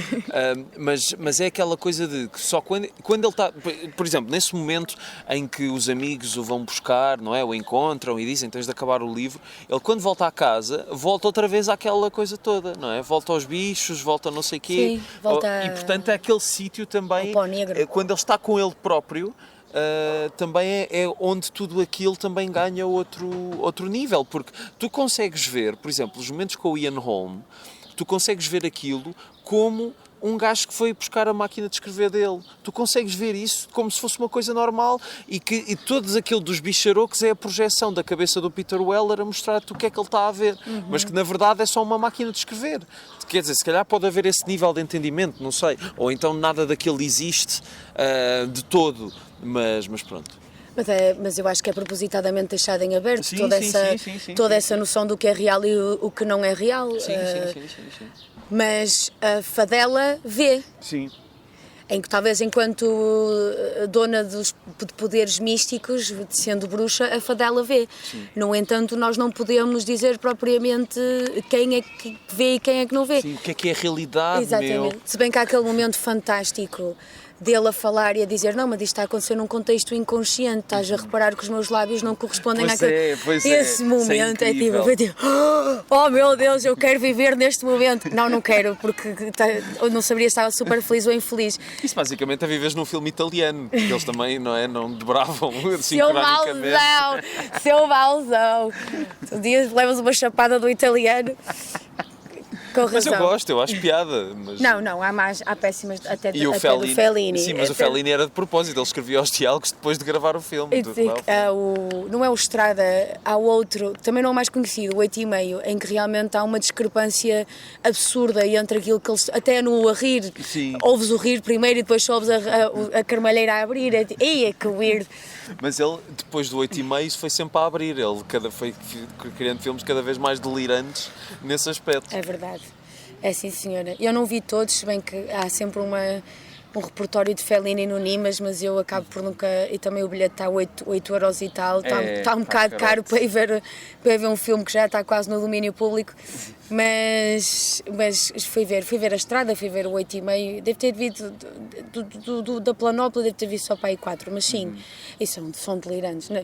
Speaker 1: Mas é aquela coisa de que só quando ele está... Por exemplo, nesse momento em que os amigos o vão buscar, não é? O encontram e dizem tens de acabar o livro, ele quando volta à casa, volta outra vez àquela coisa toda, não é? Volta aos bichos, volta a não sei o quê.
Speaker 3: Sim, volta
Speaker 1: E portanto é aquele sítio também...
Speaker 3: ao pó negro.
Speaker 1: Quando ele está com ele próprio... também é onde tudo aquilo também ganha outro nível, porque tu consegues ver, por exemplo, os momentos com o Ian Holm, tu consegues ver aquilo como um gajo que foi buscar a máquina de escrever dele. Tu consegues ver isso como se fosse uma coisa normal e todos aquilo dos bicharocos é a projeção da cabeça do Peter Weller a mostrar-te o que é que ele está a ver, mas que na verdade é só uma máquina de escrever. Quer dizer, se calhar pode haver esse nível de entendimento, não sei, ou então nada daquilo existe de todo, mas pronto.
Speaker 3: Mas eu acho que é propositadamente deixado em aberto
Speaker 1: Sim,
Speaker 3: toda essa noção do que é real e o que não é real.
Speaker 1: Sim.
Speaker 3: Mas a Fadela vê.
Speaker 1: Sim.
Speaker 3: Em que talvez enquanto dona de poderes místicos, sendo bruxa, a Fadela vê.
Speaker 1: Sim.
Speaker 3: No entanto, nós não podemos dizer propriamente quem é que vê e quem é que não vê.
Speaker 1: Sim, o que é a realidade,
Speaker 3: Exatamente. Se bem que há aquele momento fantástico dele a falar e a dizer não, mas isto está a acontecer num contexto inconsciente, estás a reparar que os meus lábios não correspondem àquele... Esse momento é tipo, oh meu Deus, eu quero viver neste momento. Não quero, porque eu não saberia se estava super feliz ou infeliz.
Speaker 1: Isso basicamente é viveres num filme italiano, porque eles também, não é, não dobravam sincronicamente.
Speaker 3: Seu mauzão! Um dia levas uma chapada do italiano.
Speaker 1: Mas eu gosto, eu acho piada. Mas...
Speaker 3: Não, há péssimas até
Speaker 1: do Fellini. Sim, mas o Fellini era de propósito, ele escrevia os diálogos depois de gravar o filme.
Speaker 3: Não é o Estrada, há outro, também não é o mais conhecido, o 8,5, em que realmente há uma discrepância absurda entre aquilo que eles, até no a rir,
Speaker 1: sim,
Speaker 3: ouves o rir primeiro e depois ouves a carmalheira a abrir, é que weird.
Speaker 1: Mas ele, depois do 8,5, isso foi sempre a abrir, ele foi criando filmes cada vez mais delirantes nesse aspecto.
Speaker 3: É verdade, é sim senhora. Eu não vi todos, se bem que há sempre um repertório de Fellini no Nimas, mas eu acabo por nunca... E também o bilhete está 8 euros e tal, está um bocado caro para ir ver um filme que já está quase no domínio público, mas fui ver a Estrada, fui ver o 8,5, deve ter visto da Planópolis, deve ter visto só para aí 4, mas sim, e são delirantes, não é?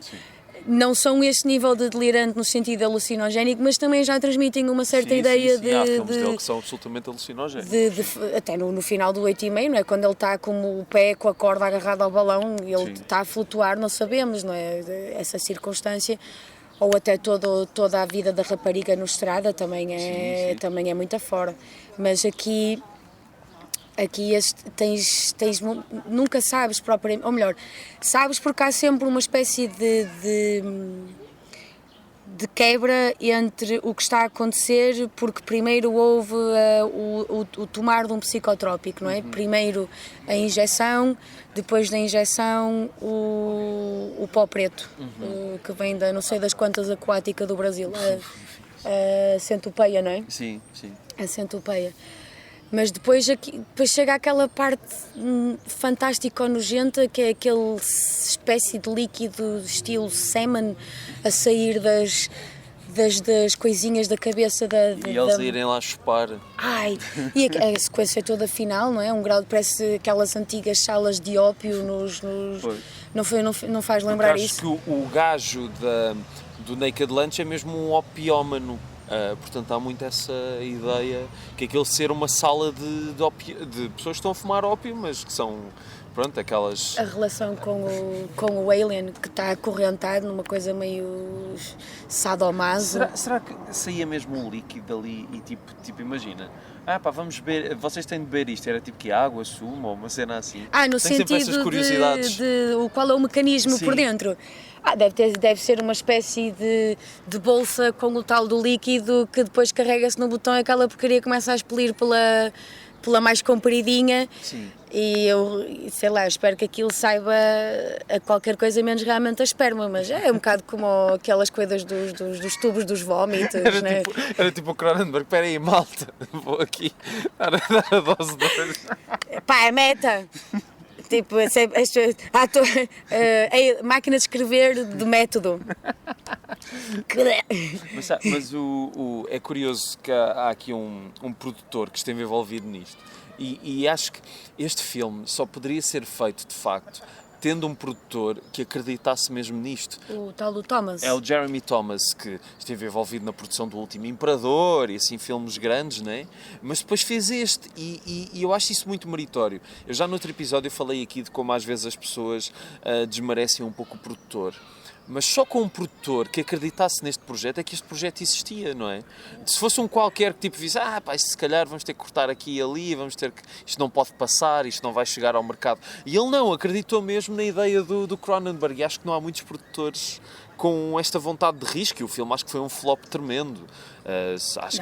Speaker 3: Não são este nível de delirante no sentido alucinogénico, mas também já transmitem uma certa ideia de...
Speaker 1: Há filmes dele que são absolutamente alucinogénicos.
Speaker 3: Até no final do 8,5, não é? Quando ele está como o pé com a corda agarrada ao balão e ele está a flutuar, não sabemos, não é? Essa circunstância, ou até toda a vida da rapariga no Estrada também é muito afora. Mas aqui Aqui nunca sabes propriamente, ou melhor, sabes porque há sempre uma espécie de quebra entre o que está a acontecer, porque primeiro houve o tomar de um psicotrópico, não é? Primeiro a injeção, depois da injeção o pó preto, que vem da não sei das quantas aquática do Brasil, a centopeia, não é?
Speaker 1: Sim, sim.
Speaker 3: A centopeia. Mas depois chega aquela parte fantástica ou nojenta, que é aquele espécie de líquido estilo semen a sair das coisinhas da cabeça
Speaker 1: e eles irem lá chupar.
Speaker 3: Ai, e a sequência toda final, não é? Parece aquelas antigas salas de ópio não faz lembrar
Speaker 1: porque
Speaker 3: isso.
Speaker 1: Acho que o gajo do Naked Lunch é mesmo um opiómano. Portanto, há muito essa ideia que aquilo ser uma sala de pessoas que estão a fumar ópio, mas que são, pronto, aquelas...
Speaker 3: A relação com o alien, que está acorrentado numa coisa meio sadomaso.
Speaker 1: Será que saía mesmo um líquido dali e tipo imagina, vamos beber, vocês têm de beber isto, era tipo que água, sumo ou uma cena assim?
Speaker 3: No
Speaker 1: tem
Speaker 3: sentido
Speaker 1: essas curiosidades.
Speaker 3: de qual é o mecanismo. Sim. Por dentro. Deve ser uma espécie de bolsa com o tal do líquido que depois carrega-se no botão e aquela porcaria começa a expelir pela mais compridinha. Sim. E eu, sei lá, espero que aquilo saiba a qualquer coisa menos realmente a esperma, mas é um bocado como aquelas coisas dos tubos dos vómitos, né?
Speaker 1: Era tipo o Cronenberg, espera aí, malta, vou aqui dar a dose de hoje.
Speaker 3: É meta! Tipo, máquina de escrever de método.
Speaker 1: Mas é curioso que há aqui um produtor que esteve envolvido nisto. E acho que este filme só poderia ser feito, de facto, tendo um produtor que acreditasse mesmo nisto.
Speaker 3: O tal do Thomas.
Speaker 1: É o Jeremy Thomas, que esteve envolvido na produção do Último Imperador e assim filmes grandes, né? Mas depois fez este e eu acho isso muito meritório. Eu já no outro episódio falei aqui de como às vezes as pessoas desmerecem um pouco o produtor. Mas só com um produtor que acreditasse neste projeto é que este projeto existia, não é? Se fosse um qualquer que tipo visse, se calhar vamos ter que cortar aqui e ali, isto não pode passar, isto não vai chegar ao mercado. E ele não, acreditou mesmo na ideia do Cronenberg, e acho que não há muitos produtores com esta vontade de risco, e o filme acho que foi um flop tremendo.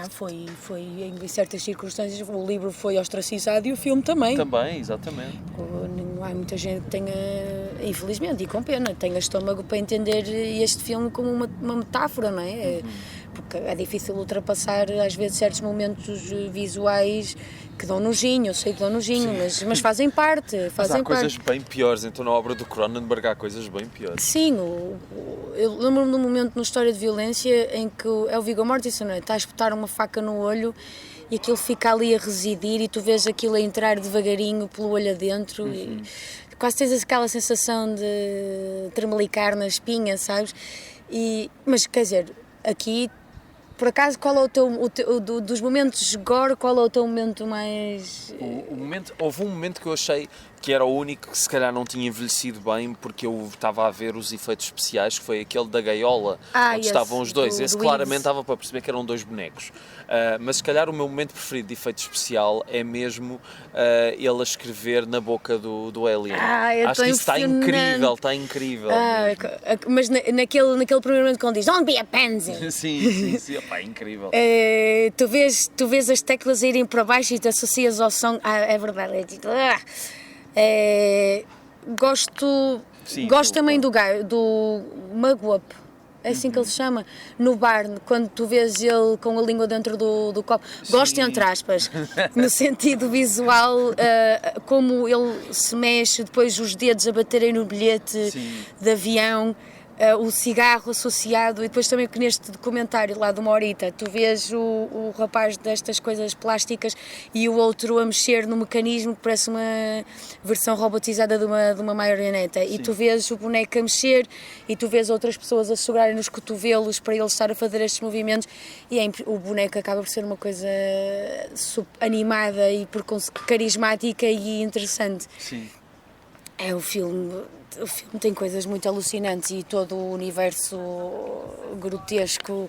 Speaker 3: Foi em certas circunstâncias, o livro foi ostracizado e o filme também.
Speaker 1: Também, exatamente.
Speaker 3: Não há muita gente que tenha, infelizmente, e com pena, tenha estômago para entender este filme como uma metáfora, não é? Porque é difícil ultrapassar, às vezes, certos momentos visuais que dão nojinho, eu sei que dão nojinho, mas fazem parte.
Speaker 1: Mas há coisas bem piores, então na obra do Cronenberg há coisas bem piores.
Speaker 3: Sim, eu lembro-me de um momento na História de Violência em que é o Viggo Mortensen, não é? Está a espetar uma faca no olho e aquilo fica ali a residir e tu vês aquilo a entrar devagarinho pelo olho adentro e quase tens aquela sensação de tremelicar na espinha, sabes? Mas quer dizer, aqui, por acaso, qual é o teu dos momentos gore, qual é o teu momento mais...
Speaker 1: Houve um momento que eu achei que era o único que se calhar não tinha envelhecido bem, porque eu estava a ver os efeitos especiais, que foi aquele da gaiola, onde estavam os dois. Esse claramente estava para perceber que eram dois bonecos. Mas se calhar o meu momento preferido de efeito especial é mesmo ele a escrever na boca do alien. Acho que isso está incrível.
Speaker 3: Mas naquele primeiro momento que ele diz "Don't be a pansy".
Speaker 1: Sim, é incrível.
Speaker 3: Tu vês as teclas a irem para baixo e te associas ao som. É verdade, é tipo... Gosto também do Mugwump, é assim que ele se chama, no bar, quando tu vês ele com a língua dentro do copo. Gosto entre aspas, no sentido visual, como ele se mexe, depois os dedos a baterem no bilhete de avião. O cigarro associado, e depois também que neste documentário lá de uma horita tu vês o rapaz destas coisas plásticas e o outro a mexer no mecanismo que parece uma versão robotizada de uma marioneta, e tu vês o boneco a mexer e tu vês outras pessoas a segurarem nos cotovelos para ele estar a fazer estes movimentos, e o boneco acaba por ser uma coisa animada e por carismática e interessante.
Speaker 1: Sim.
Speaker 3: O filme tem coisas muito alucinantes e todo o universo grotesco.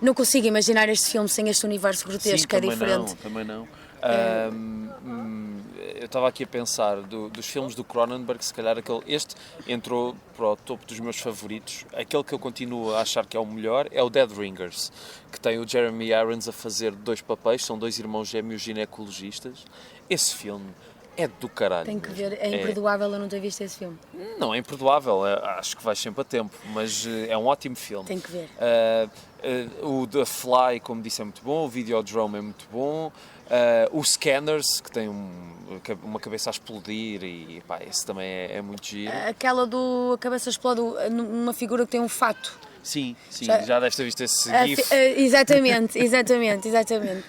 Speaker 3: Não consigo imaginar este filme sem este universo grotesco. Sim,
Speaker 1: é
Speaker 3: diferente.
Speaker 1: Também não. eu estava aqui a pensar dos filmes do Cronenberg, se calhar este entrou para o topo dos meus favoritos. Aquele que eu continuo a achar que é o melhor é o Dead Ringers, que tem o Jeremy Irons a fazer 2 papéis, são 2 irmãos gêmeos ginecologistas. Esse filme é do caralho.
Speaker 3: Tenho que ver, é imperdoável eu não ter visto esse filme.
Speaker 1: Não é imperdoável, acho que vais sempre a tempo, mas é um ótimo filme.
Speaker 3: Tenho que ver.
Speaker 1: O The Fly, como disse, é muito bom, o Videodrome é muito bom, o Scanners, que tem uma cabeça a explodir, e pá, esse também é muito giro.
Speaker 3: Aquela a cabeça explode numa figura que tem um fato.
Speaker 1: Sim, já deves ter visto esse GIF.
Speaker 3: Exatamente.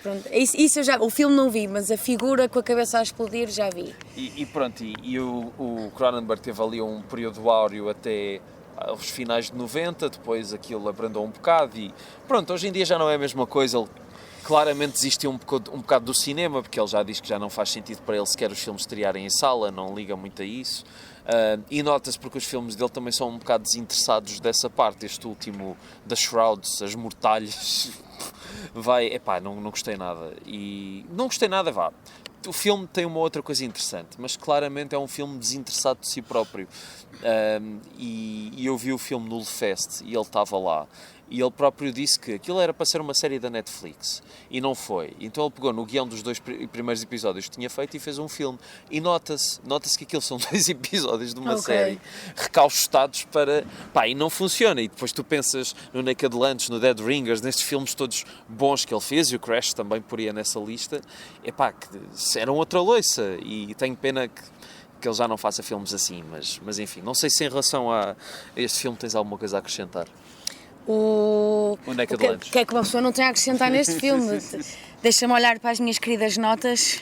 Speaker 3: Pronto. Isso eu já, o filme não vi, mas a figura com a cabeça a explodir já vi.
Speaker 1: E pronto, o Cronenberg teve ali um período áureo até aos finais de 90, depois aquilo abrandou um bocado e pronto, hoje em dia já não é a mesma coisa. Ele claramente desistiu um bocado do cinema, porque ele já diz que já não faz sentido para ele sequer os filmes estrearem em sala, não liga muito a isso. E nota-se porque os filmes dele também são um bocado desinteressados dessa parte. Este último, das Shrouds, as mortalhas, não gostei nada. E não gostei nada, vá. O filme tem uma outra coisa interessante, mas claramente é um filme desinteressado de si próprio. E eu vi o filme no Lefest e ele estava lá. E ele próprio disse que aquilo era para ser uma série da Netflix. E não foi. Então ele pegou no guião dos 2 primeiros episódios que tinha feito e fez um filme. E nota-se que aquilo são 2 episódios de uma série recaustados para... Pá, e não funciona. E depois tu pensas no Naked Lunch, no Dead Ringers, nestes filmes todos bons que ele fez, e o Crash também poria nessa lista. Epá, que eram outra loiça. E tenho pena que ele já não faça filmes assim. Mas enfim, não sei se em relação a este filme tens alguma coisa a acrescentar.
Speaker 3: O
Speaker 1: Naked Lunch.
Speaker 3: O que é que uma pessoa não tem a acrescentar neste filme? Deixa-me olhar para as minhas queridas notas.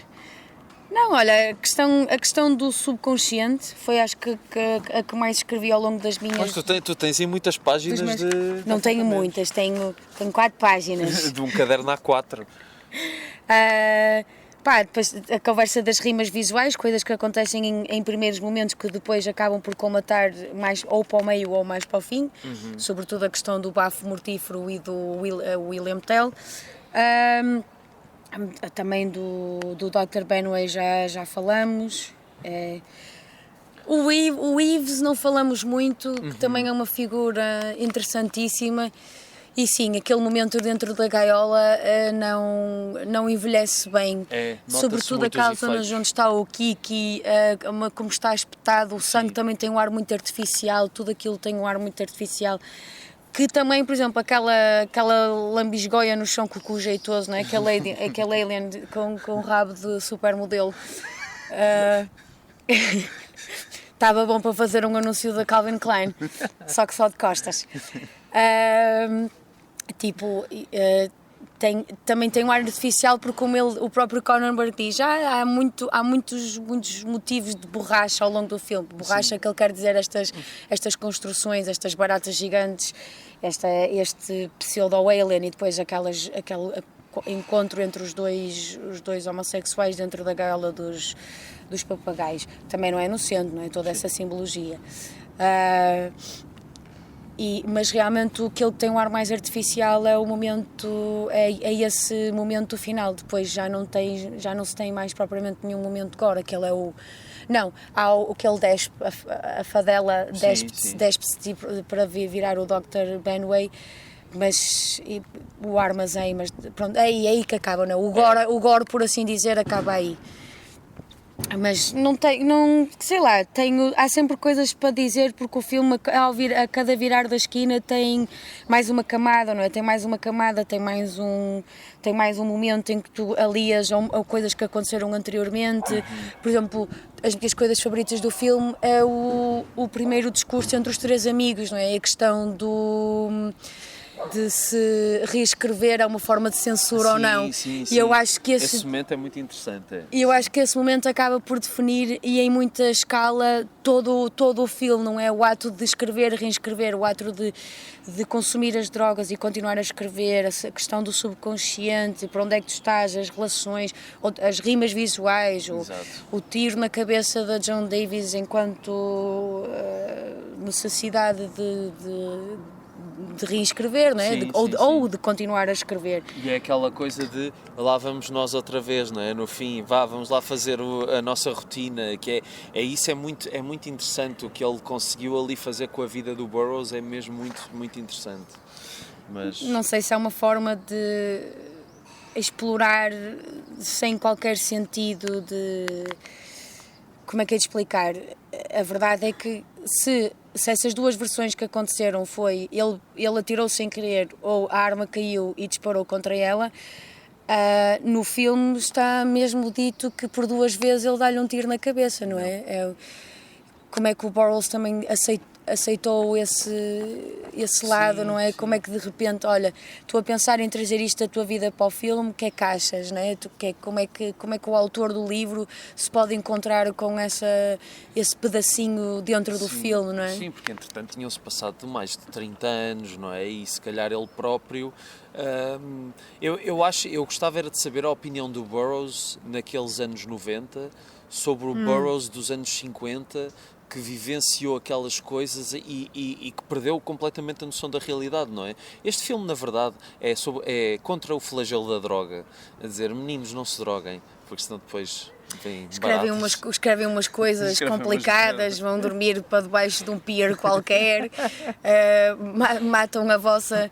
Speaker 3: Não, olha, a questão do subconsciente foi, acho que a que mais escrevi ao longo das minhas...
Speaker 1: Mas tu tens aí muitas páginas de...
Speaker 3: Não tenho muitas, tenho 4 páginas.
Speaker 1: De um caderno A4.
Speaker 3: Depois a conversa das rimas visuais, coisas que acontecem em primeiros momentos que depois acabam por colmatar mais ou para o meio ou mais para o fim, sobretudo a questão do bafo mortífero e do William Tell. Também do Dr. Benway já falamos. O Eves não falamos muito, que também é uma figura interessantíssima. E sim, aquele momento dentro da gaiola não envelhece bem. Sobretudo aquela zona onde está o Kiki, como está espetado, o sangue também tem um ar muito artificial, tudo aquilo tem um ar muito artificial. Que também, por exemplo, aquela lambisgoia no chão com o jeitoso, não é? Aquele alien com o rabo de supermodelo. Estava bom para fazer um anúncio da Calvin Klein, só que só de costas. Também tem um ar artificial, porque como o próprio Cronenberg diz, há muitos motivos de borracha ao longo do filme. Borracha, que ele quer dizer estas construções, estas baratas gigantes, este pseudo-alien, e depois aquele encontro entre os dois homossexuais dentro da gaiola dos papagaios. Também não é inocente, não é? Toda essa simbologia. Mas realmente o que ele tem um ar mais artificial é o momento, é esse momento final. Depois já não se tem mais propriamente nenhum momento gore. Aquele é o... Não, há o que ele despe, a fadela despe-se para virar o Dr. Benway, mas o armazém, mas pronto, é aí que acaba, não? O gore, por assim dizer, acaba aí. Mas há sempre coisas para dizer, porque o filme, a cada virar da esquina, tem mais uma camada, não é? Tem mais um momento em que tu alias a coisas que aconteceram anteriormente. Por exemplo, as minhas coisas favoritas do filme é o primeiro discurso entre os 3 amigos, não é? A questão de se reescrever é uma forma de censura ou não.
Speaker 1: Sim.
Speaker 3: E eu acho que
Speaker 1: esse momento é muito interessante.
Speaker 3: E eu acho que esse momento acaba por definir, e em muita escala, todo o filme, não é? O ato de escrever, reescrever, o ato de consumir as drogas e continuar a escrever, a questão do subconsciente, para onde é que tu estás, as relações, as rimas visuais, o tiro na cabeça da Joan Davis enquanto necessidade de reescrever, não é?
Speaker 1: Sim,
Speaker 3: Ou de continuar a escrever.
Speaker 1: E é aquela coisa de lá vamos nós outra vez, não é? No fim, vamos lá fazer a nossa rotina, que isso é muito interessante. O que ele conseguiu ali fazer com a vida do Burroughs é mesmo muito interessante. Mas...
Speaker 3: Não sei se é uma forma de explorar sem qualquer sentido de... Como é que é de explicar? A verdade é que se essas duas versões que aconteceram foi ele atirou-se sem querer ou a arma caiu e disparou contra ela, no filme está mesmo dito que por duas vezes ele dá-lhe um tiro na cabeça, não é? Como é que o Burroughs também aceitou esse lado, não é? Como é que de repente, olha, estou a pensar em trazer isto da tua vida para o filme, o que é que achas, não é? Como é que o autor do livro se pode encontrar com esse pedacinho dentro do filme, não é?
Speaker 1: Sim, porque entretanto tinham-se passado mais de 30 anos, não é? E se calhar ele próprio... eu gostava era de saber a opinião do Burroughs naqueles anos 90 sobre o Burroughs dos anos 50, que vivenciou aquelas coisas e que perdeu completamente a noção da realidade, não é? Este filme, na verdade, é contra o flagelo da droga. A dizer, meninos, não se droguem, porque senão depois vêm
Speaker 3: escrevem umas coisas complicadas, vão dormir para debaixo de um pier qualquer, matam a vossa...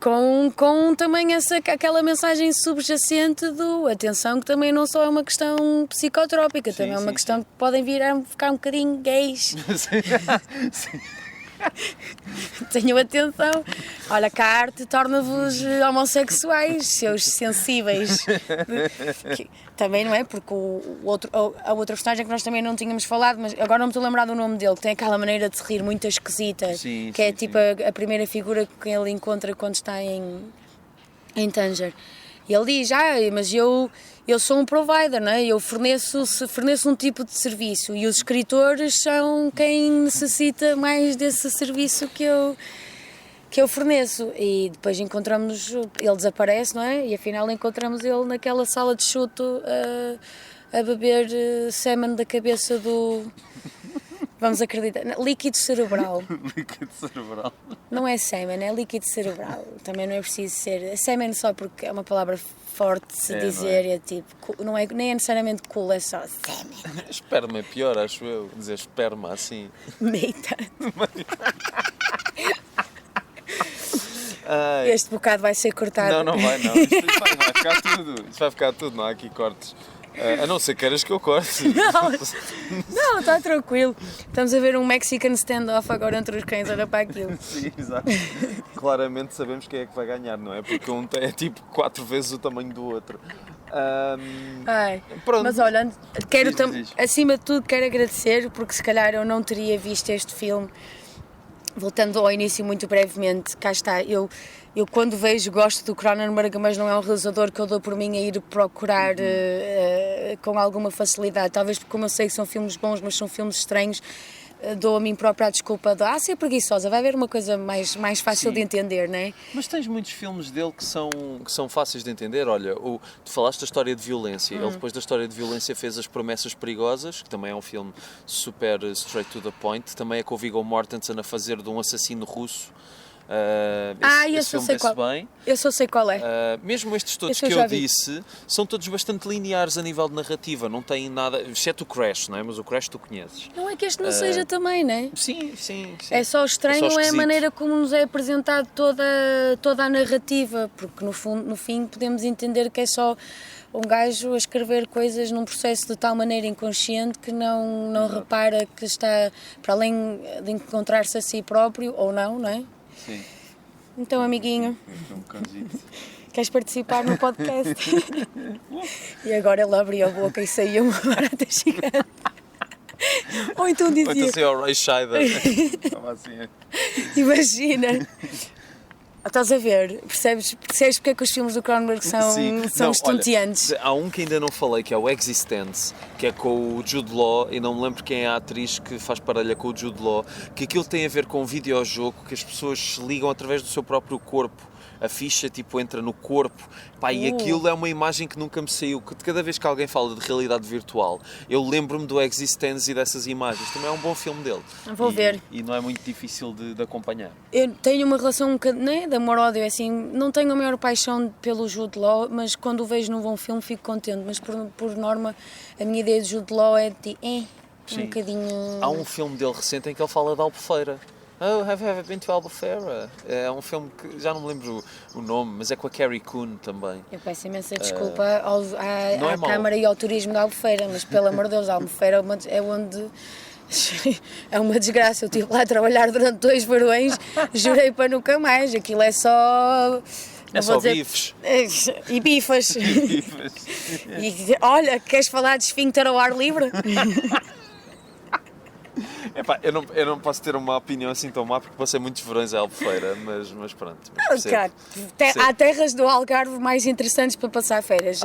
Speaker 3: Com também aquela mensagem subjacente do atenção, que também não só é uma questão psicotrópica, também é uma questão que podem vir a ficar um bocadinho gays.
Speaker 1: Sim.
Speaker 3: Tenham atenção. Olha, que a arte torna-vos homossexuais, seus sensíveis. Também não é? Porque a outra personagem que nós também não tínhamos falado, mas agora não me estou a lembrar do nome dele, que tem aquela maneira de se rir muito esquisita, que é tipo a primeira figura que ele encontra quando está em Tanger. E ele diz, mas eu sou um provider, não é? Eu forneço um tipo de serviço e os escritores são quem necessita mais desse serviço que eu forneço. E depois ele desaparece, não é? E afinal encontramos ele naquela sala de chuto a beber sêmen da cabeça do... Vamos acreditar. Líquido cerebral.
Speaker 1: Líquido cerebral.
Speaker 3: Não é sêmen, é líquido cerebral. Também não é preciso ser... É sêmen só porque é uma palavra forte de se dizer. Não é? É tipo, nem é necessariamente cool, é só sêmen.
Speaker 1: Esperma é pior, acho eu. Dizer esperma assim.
Speaker 3: Meita. Este bocado vai ser cortado.
Speaker 1: Não vai não. Isto vai ficar tudo. Isto vai ficar tudo, não há aqui cortes. A não ser que queiras que eu corte.
Speaker 3: Não, está tranquilo. Estamos a ver um Mexican standoff agora entre os cães, olha para aquilo.
Speaker 1: Sim, exato. Claramente sabemos quem é que vai ganhar, não é? Porque um é tipo 4 vezes o tamanho do outro. Pronto.
Speaker 3: Mas olha, acima de tudo quero agradecer, porque se calhar eu não teria visto este filme. Voltando ao início muito brevemente, cá está, eu quando vejo gosto do Cronenberg, mas não é um realizador que eu dou por mim a ir procurar com alguma facilidade, talvez porque como eu sei que são filmes bons, mas são filmes estranhos, dou a mim própria a desculpa de ser preguiçosa, vai haver uma coisa mais fácil de entender, não é?
Speaker 1: Mas tens muitos filmes dele que são fáceis de entender. Olha, tu falaste da história de violência, ele depois da história de violência fez As Promessas Perigosas, que também é um filme super straight to the point, também é com o Viggo Mortensen a fazer de um assassino russo. Esse filme vê-se bem.
Speaker 3: Eu só sei qual é.
Speaker 1: Mesmo estes todos que eu disse são todos bastante lineares a nível de narrativa, não têm nada, exceto o Crash, não é? Mas o Crash tu conheces.
Speaker 3: Não é que este não seja também, não é?
Speaker 1: Sim.
Speaker 3: É só estranho, é a maneira como nos é apresentado toda a narrativa, porque no fim podemos entender que é só um gajo a escrever coisas num processo de tal maneira inconsciente que não repara que está, para além de encontrar-se a si próprio, ou não é?
Speaker 1: Sim.
Speaker 3: Então, amiguinho, queres participar no podcast? E agora ele abriu a boca e saiu uma barata gigante. Ou então dizia...
Speaker 1: Ou então saiu o Ray Scheider.
Speaker 3: Imagina. Estás a ver? Percebes porque é que os filmes do Cronenberg são estonteantes?
Speaker 1: Olha, há um que ainda não falei, que é o Existence, que é com o Jude Law, e não me lembro quem é a atriz que faz parelha com o Jude Law, que aquilo tem a ver com um videojogo que as pessoas se ligam através do seu próprio corpo. A ficha tipo entra no corpo, pá, e aquilo é uma imagem que nunca me saiu, que cada vez que alguém fala de realidade virtual eu lembro-me do Existence e dessas imagens. Também é um bom filme dele.
Speaker 3: Vou ver.
Speaker 1: E não é muito difícil de acompanhar.
Speaker 3: Eu tenho uma relação um bocadinho, não é de amor-ódio, é assim, não tenho a maior paixão pelo Jude Law, mas quando o vejo num bom filme fico contente, mas por norma a minha ideia de Jude Law é de um bocadinho...
Speaker 1: Há um filme dele recente em que ele fala da Albufeira. Oh, have you ever been to Albufeira? É um filme que já não me lembro o nome, mas é com a Carrie Coon também.
Speaker 3: Eu peço imensa desculpa à
Speaker 1: mau.
Speaker 3: Câmara e ao Turismo da Albufeira, mas pelo amor de Deus, a Albufeira é onde... É uma desgraça, eu estive lá a trabalhar durante 2 verões, jurei para nunca mais, aquilo é só...
Speaker 1: É só bifes.
Speaker 3: E bifas. E olha, queres falar de esfíncter ao ar livre?
Speaker 1: Epá, eu não posso ter uma opinião assim tão má porque passei muitos verões à Albufeira, mas pronto.
Speaker 3: Claro, há terras do Algarve mais interessantes para passar férias.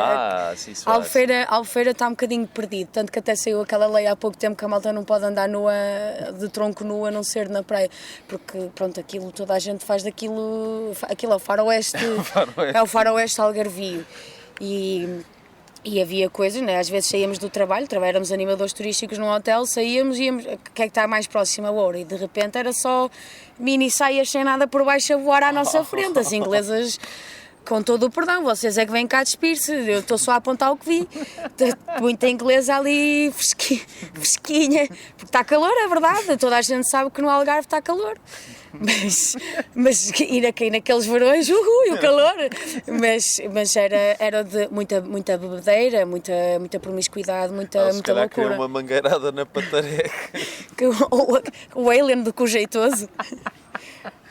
Speaker 1: Sim, isso
Speaker 3: a Albufeira está um bocadinho perdido, tanto que até saiu aquela lei há pouco tempo que a malta não pode andar nua, de tronco nu, a não ser na praia, porque pronto, aquilo, toda a gente faz daquilo, aquilo é o faroeste, é o faroeste algarvio. E havia coisas, né? Às vezes saíamos do trabalho, éramos animadores turísticos num hotel, saíamos e íamos, o que é que está mais próximo a Ouro? E de repente era só mini saias sem nada por baixo a voar à nossa frente, as inglesas, com todo o perdão, vocês é que vêm cá despir-se, eu estou só a apontar o que vi, muita inglesa ali fresquinha, porque está calor, é verdade, toda a gente sabe que no Algarve está calor. Mas ir a cair naqueles verões, o calor, mas era de muita bebedeira, muita promiscuidade, muita loucura.
Speaker 1: Uma mangueirada na patareca.
Speaker 3: O alien do Cojeitoso.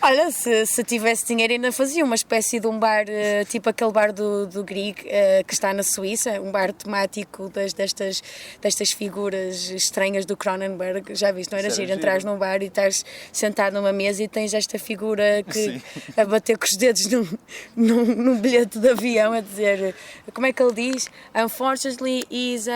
Speaker 3: Olha, se tivesse dinheiro ainda fazia uma espécie de um bar, tipo aquele bar do Grieg, que está na Suíça, um bar temático destas figuras estranhas do Cronenberg. Já viste, não era giro? Entrares num bar e estás sentado numa mesa e tens esta figura a bater com os dedos num bilhete de avião, a dizer, como é que ele diz? Unfortunately is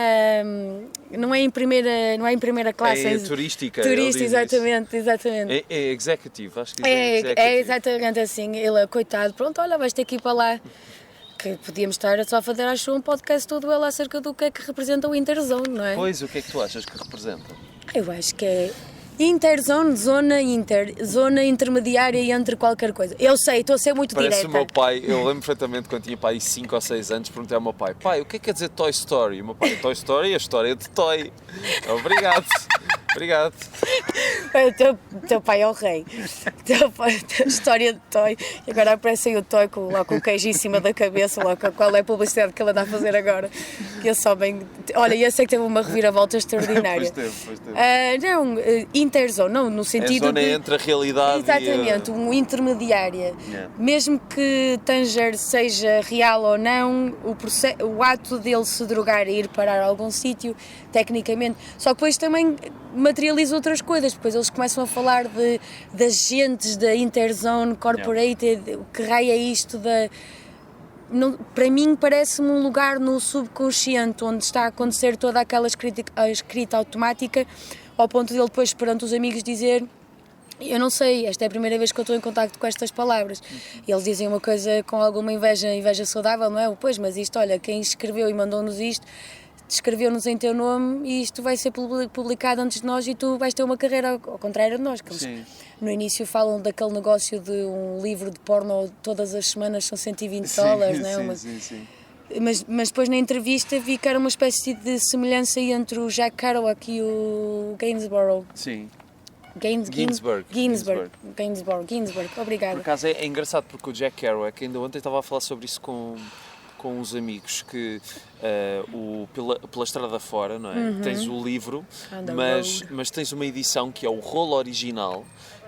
Speaker 3: não é em primeira classe.
Speaker 1: É turística.
Speaker 3: Turista, exatamente.
Speaker 1: É executive, acho que
Speaker 3: é exatamente assim, ele, coitado, pronto, olha, vais ter que ir para lá, que podíamos estar só a fazer, acho, um podcast todo ele acerca do que é que representa o Interzone, não é?
Speaker 1: Pois, o que é que tu achas que representa?
Speaker 3: Eu acho que é Interzone, zona intermediária entre qualquer coisa. Eu sei, estou a ser muito direta.
Speaker 1: Parece o meu pai, eu lembro perfeitamente quando tinha pai 5 ou 6 anos, perguntei ao meu pai, o que é que quer dizer Toy Story? E o meu pai, Toy Story é a história de Toy. Obrigado.
Speaker 3: O teu pai é o rei. A história de Toy. E agora aparece aí o Toy lá com o queijo em cima da cabeça. Lá, qual é a publicidade que ele anda a fazer agora? Que só bem. Olha, eu sei que teve uma reviravolta extraordinária.
Speaker 1: Pois teve.
Speaker 3: Não, Interzone, não, no sentido.
Speaker 1: É a zona entre a realidade
Speaker 3: exatamente, um intermediária. Yeah. Mesmo que Tanger seja real ou não, o ato dele se drogar e ir parar a algum sítio, tecnicamente. Só que depois também materializa outras coisas, depois eles começam a falar de agentes da Interzone Corporated, o que raio é isto não, para mim parece-me um lugar no subconsciente onde está a acontecer toda aquela escrita automática, ao ponto de ele depois perante os amigos dizer, eu não sei, esta é a primeira vez que eu estou em contacto com estas palavras. E eles dizem uma coisa com alguma inveja saudável, não é? Pois, mas isto, olha, quem escreveu e mandou-nos isto escreveu-nos em teu nome e isto vai ser publicado antes de nós e tu vais ter uma carreira ao contrário de nós. Que eles, no início falam daquele negócio de um livro de porno todas as semanas são $120, não é?
Speaker 1: Sim.
Speaker 3: Mas depois na entrevista vi que era uma espécie de semelhança entre o Jack Kerouac e o Gainsborough.
Speaker 1: Sim.
Speaker 3: Ginsberg, obrigada.
Speaker 1: Por acaso é engraçado porque o Jack Kerouac, ainda ontem estava a falar sobre isso com uns amigos, que pela estrada fora, não é? Tens o livro, mas tens uma edição que é o rolo original,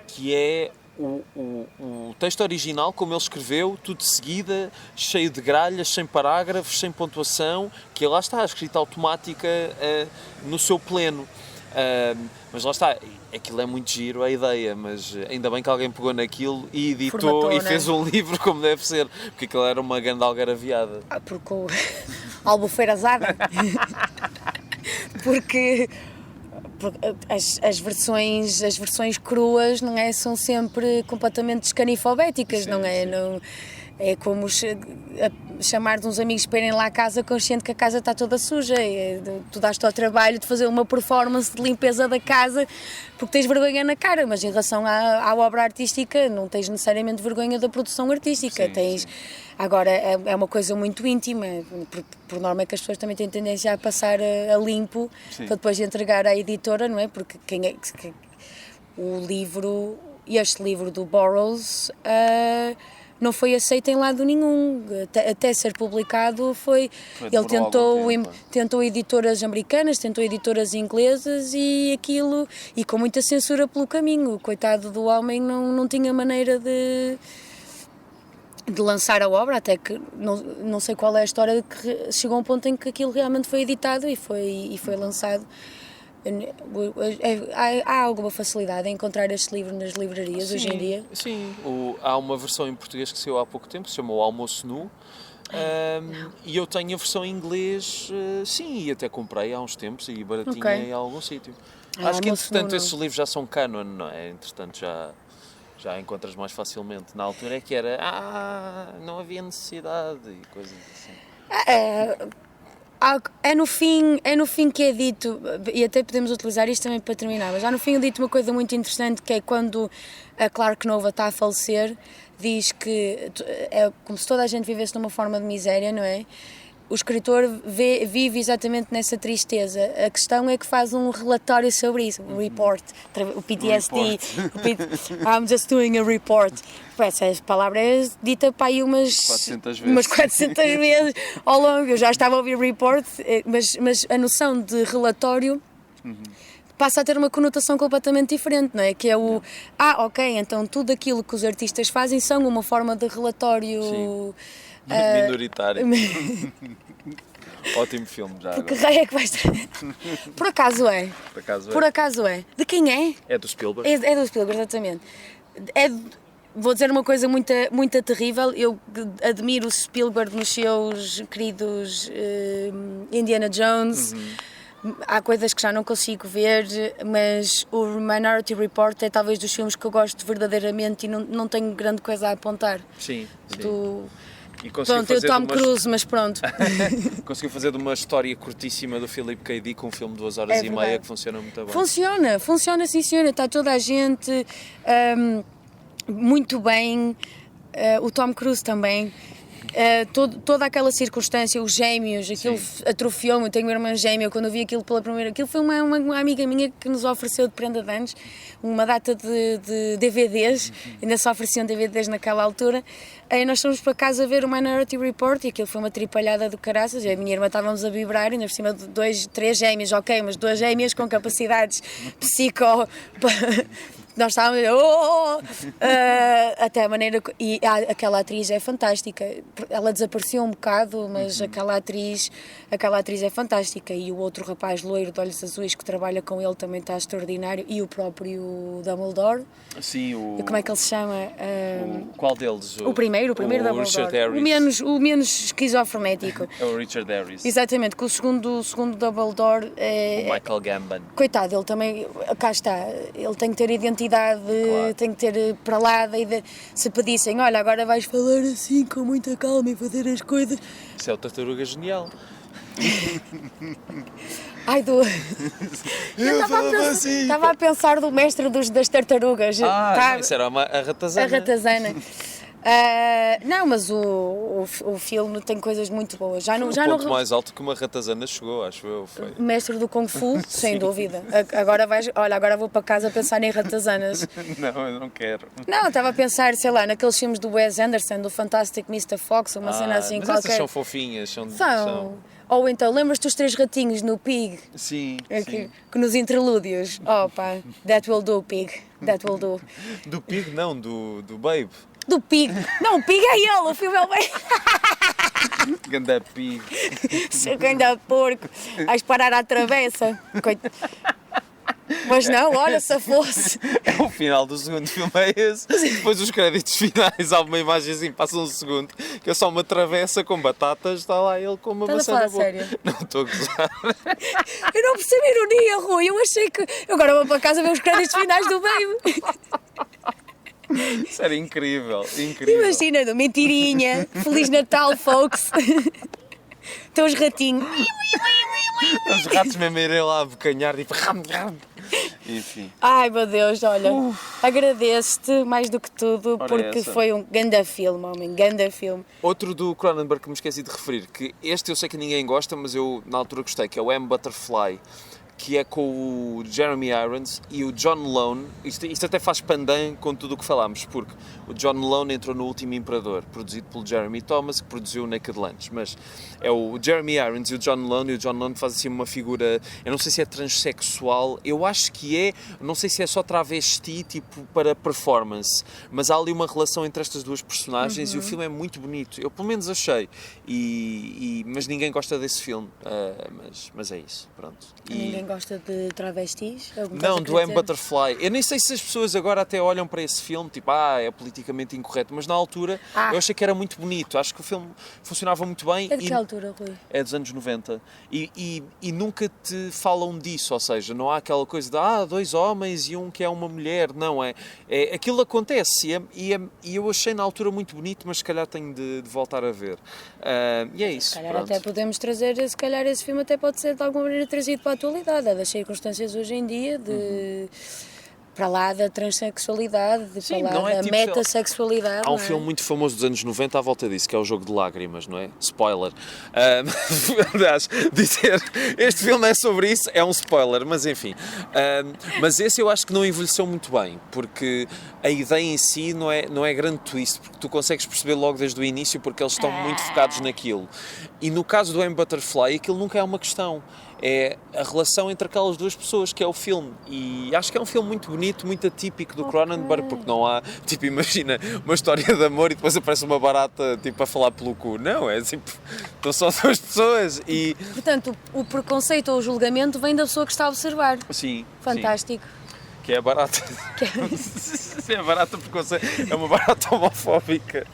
Speaker 1: que é o texto original, como ele escreveu, tudo de seguida, cheio de gralhas, sem parágrafos, sem pontuação, que lá está, a escrita automática no seu pleno. Mas lá está, aquilo é muito giro, a ideia, mas ainda bem que alguém pegou naquilo e editou
Speaker 3: Formatou,
Speaker 1: e
Speaker 3: né?
Speaker 1: fez um livro como deve ser, porque aquilo era uma grande algaraviada.
Speaker 3: Porque o albufeirazada. porque as versões cruas, não é, são sempre completamente escanifobéticas,
Speaker 1: Sim,
Speaker 3: não é?
Speaker 1: sim.
Speaker 3: Não, é como chamar de uns amigos para irem lá à casa consciente que a casa está toda suja. Tu dás-te ao trabalho de fazer uma performance de limpeza da casa porque tens vergonha na cara, mas em relação à obra artística não tens necessariamente vergonha da produção artística.
Speaker 1: Sim,
Speaker 3: tens...
Speaker 1: sim.
Speaker 3: Agora, é uma coisa muito íntima, por norma é que as pessoas também têm tendência a passar a limpo
Speaker 1: Sim.
Speaker 3: para depois entregar à editora, não é? Porque este livro do Burroughs não foi aceito em lado nenhum, até ser publicado ele
Speaker 1: demorou algum tempo.
Speaker 3: tentou editoras americanas, tentou editoras inglesas e com muita censura pelo caminho. O coitado do homem não tinha maneira de lançar a obra, até que não sei qual é a história, que chegou a um ponto em que aquilo realmente foi editado e foi lançado. Há alguma facilidade em encontrar este livro nas livrarias hoje em dia?
Speaker 1: Sim, há uma versão em português que saiu há pouco tempo, se chama O Almoço Nu, e eu tenho a versão em inglês, sim, e até comprei há uns tempos e baratinha
Speaker 3: Ok.
Speaker 1: em algum sítio.
Speaker 3: Almoço
Speaker 1: Acho que entretanto
Speaker 3: Nu,
Speaker 1: esses livros já são canon, não é? Entretanto já encontras mais facilmente. Na altura é que era, não havia necessidade e coisas assim.
Speaker 3: É no fim que é dito, e até podemos utilizar isto também para terminar, mas há no fim é dito uma coisa muito interessante, que é quando a Clark Nova está a falecer, diz que é como se toda a gente vivesse numa forma de miséria, não é? O escritor vive exatamente nessa tristeza. A questão é que faz um relatório sobre isso, um report, o PTSD. I'm just doing a report. Essa palavra é dita para aí umas 400 vezes ao longo. Eu já estava a ouvir report, mas a noção de relatório passa a ter uma conotação completamente diferente, não é? Que é ok, então tudo aquilo que os artistas fazem são uma forma de relatório...
Speaker 1: Sim. Minoritário. Ótimo filme já.
Speaker 3: Que raio é que vais ter? Por acaso é.
Speaker 1: Por acaso é.
Speaker 3: De quem é?
Speaker 1: É do Spielberg.
Speaker 3: É do Spielberg, exatamente. Vou dizer uma coisa muito, muito terrível. Eu admiro o Spielberg nos seus queridos Indiana Jones. Há coisas que já não consigo ver, mas o Minority Report é talvez dos filmes que eu gosto verdadeiramente e não tenho grande coisa a apontar.
Speaker 1: Sim. E
Speaker 3: Pronto, eu Tom Cruise, mas pronto.
Speaker 1: Conseguiu fazer de uma história curtíssima do Philip K. Dick um filme de 2 horas e meia que funciona muito bem.
Speaker 3: Funciona sim senhora, está toda a gente muito bem, o Tom Cruise também. Toda aquela circunstância, os gêmeos, aquilo atrofiou-me. Eu tenho uma irmã gêmea, quando eu vi aquilo pela primeira... Aquilo foi uma amiga minha que nos ofereceu de prenda de anos uma data de DVDs, ainda se ofereciam DVDs naquela altura. Aí nós fomos para casa ver o Minority Report e aquilo foi uma tripalhada do caraças. Eu e a minha irmã estávamos a vibrar, ainda por cima de 3 gêmeos, ok, mas 2 gêmeas com capacidades nós estávamos até a maneira... E aquela atriz é fantástica. Ela desapareceu um bocado, mas aquela atriz é fantástica. E o outro rapaz loiro de olhos azuis que trabalha com ele também está extraordinário. E o próprio Dumbledore.
Speaker 1: Sim,
Speaker 3: Como é que ele se chama?
Speaker 1: Qual deles?
Speaker 3: O primeiro Dumbledore.
Speaker 1: Richard Harris.
Speaker 3: O menos esquizofrénico.
Speaker 1: É o Richard Harris.
Speaker 3: Exatamente, que o segundo Dumbledore é...
Speaker 1: O Michael Gambon.
Speaker 3: Coitado, ele também, cá está, ele tem que ter identidade,
Speaker 1: Claro.
Speaker 3: tem que ter para lá, se pedissem, olha, agora vais falar assim com muita calma e fazer as coisas.
Speaker 1: Isso é o Tartaruga Genial.
Speaker 3: Eu estava a pensar do mestre das tartarugas.
Speaker 1: Não, isso era a Ratazana.
Speaker 3: A Ratazana. Não, mas o filme tem coisas muito boas.
Speaker 1: Ponto mais alto que uma Ratazana chegou, acho eu. Foi.
Speaker 3: Mestre do Kung Fu, sem dúvida. Agora vou para casa pensar em ratazanas.
Speaker 1: Não, eu não quero.
Speaker 3: Não, estava a pensar, sei lá, naqueles filmes do Wes Anderson, do Fantastic Mr. Fox, uma cena assim
Speaker 1: mas
Speaker 3: qualquer.
Speaker 1: essas são fofinhas.
Speaker 3: São. Ou então, lembras-te dos 3 ratinhos no Pig?
Speaker 1: Sim,
Speaker 3: que nos interlúdios. Pá, that will do, Pig. That will do.
Speaker 1: Do Pig não, do Babe.
Speaker 3: Do Pig. Não, o Pig é ele, o filme é o bem.
Speaker 1: Ganda Pig.
Speaker 3: Seu ganda porco. Vais parar à travessa. Mas não, olha, se fosse.
Speaker 1: O final do segundo filme é esse. Depois dos créditos finais há uma imagem assim, passa um segundo, que é só uma travessa com batatas, está lá ele com uma maçã na boca.
Speaker 3: Sério?
Speaker 1: Não estou a gozar.
Speaker 3: Eu não percebi a ironia, Rui. Eu achei que. Eu agora vou para casa ver os créditos finais do Baby.
Speaker 1: Isso era incrível, incrível.
Speaker 3: Imagina, do mentirinha. Feliz Natal, folks. Estão os ratinhos.
Speaker 1: Os ratos mesmo a irem lá a bocanhar, tipo... Enfim.
Speaker 3: Ai, meu Deus, olha. Agradeço-te mais do que tudo,
Speaker 1: Ora,
Speaker 3: porque
Speaker 1: essa.
Speaker 3: foi um ganda filme, homem. Ganda filme.
Speaker 1: Outro do Cronenberg que me esqueci de referir, que este eu sei que ninguém gosta, mas eu na altura gostei, que é o M. Butterfly, que é com o Jeremy Irons e o John Lone. Isto até faz pandan com tudo o que falámos, porque o John Lone entrou no Último Imperador, produzido pelo Jeremy Thomas, que produziu o Naked Lunch, mas é o Jeremy Irons e o John Lone, e o John Lone faz assim uma figura, eu não sei se é transexual, eu acho que é, não sei se é só travesti, tipo, para performance, mas há ali uma relação entre estas duas personagens e o filme é muito bonito, eu pelo menos achei, mas ninguém gosta desse filme, mas é isso, pronto.
Speaker 3: Ninguém gosta de travestis?
Speaker 1: Não, do M. Butterfly. Eu nem sei se as pessoas agora até olham para esse filme, tipo, é politicamente incorreto, mas na altura eu achei que era muito bonito, acho que o filme funcionava muito bem.
Speaker 3: É de que altura, Rui?
Speaker 1: É dos anos 90. E nunca te falam disso, ou seja, não há aquela coisa de, dois homens e um que é uma mulher, não, aquilo acontece e eu achei na altura muito bonito, mas se calhar tenho de voltar a ver. E é isso.
Speaker 3: Se calhar
Speaker 1: pronto.
Speaker 3: até podemos trazer, se calhar esse filme até pode ser de alguma maneira trazido para a atualidade, das circunstâncias hoje em dia, para lá da transexualidade,
Speaker 1: Sim,
Speaker 3: para
Speaker 1: não
Speaker 3: lá
Speaker 1: é
Speaker 3: da
Speaker 1: tipo,
Speaker 3: metassexualidade.
Speaker 1: Há um
Speaker 3: não é?
Speaker 1: filme muito famoso dos anos 90 à volta disso, que é o Jogo de Lágrimas, não é? Spoiler. Aliás, dizer este filme é sobre isso é um spoiler, mas enfim. Mas esse eu acho que não envelheceu muito bem, porque a ideia em si não é grande twist, porque tu consegues perceber logo desde o início, porque eles estão muito focados naquilo. E no caso do M. Butterfly, aquilo nunca é uma questão. É a relação entre aquelas duas pessoas, que é o filme. E acho que é um filme muito bonito, muito atípico do Cronenberg, porque não há, tipo, imagina uma história de amor e depois aparece uma barata, tipo, a falar pelo cu. Não, é tipo, estão só duas pessoas e...
Speaker 3: Portanto, o preconceito ou o julgamento vem da pessoa que está a observar.
Speaker 1: Sim.
Speaker 3: Fantástico.
Speaker 1: Sim. Que é a barata. É a barata preconceito. É uma barata homofóbica.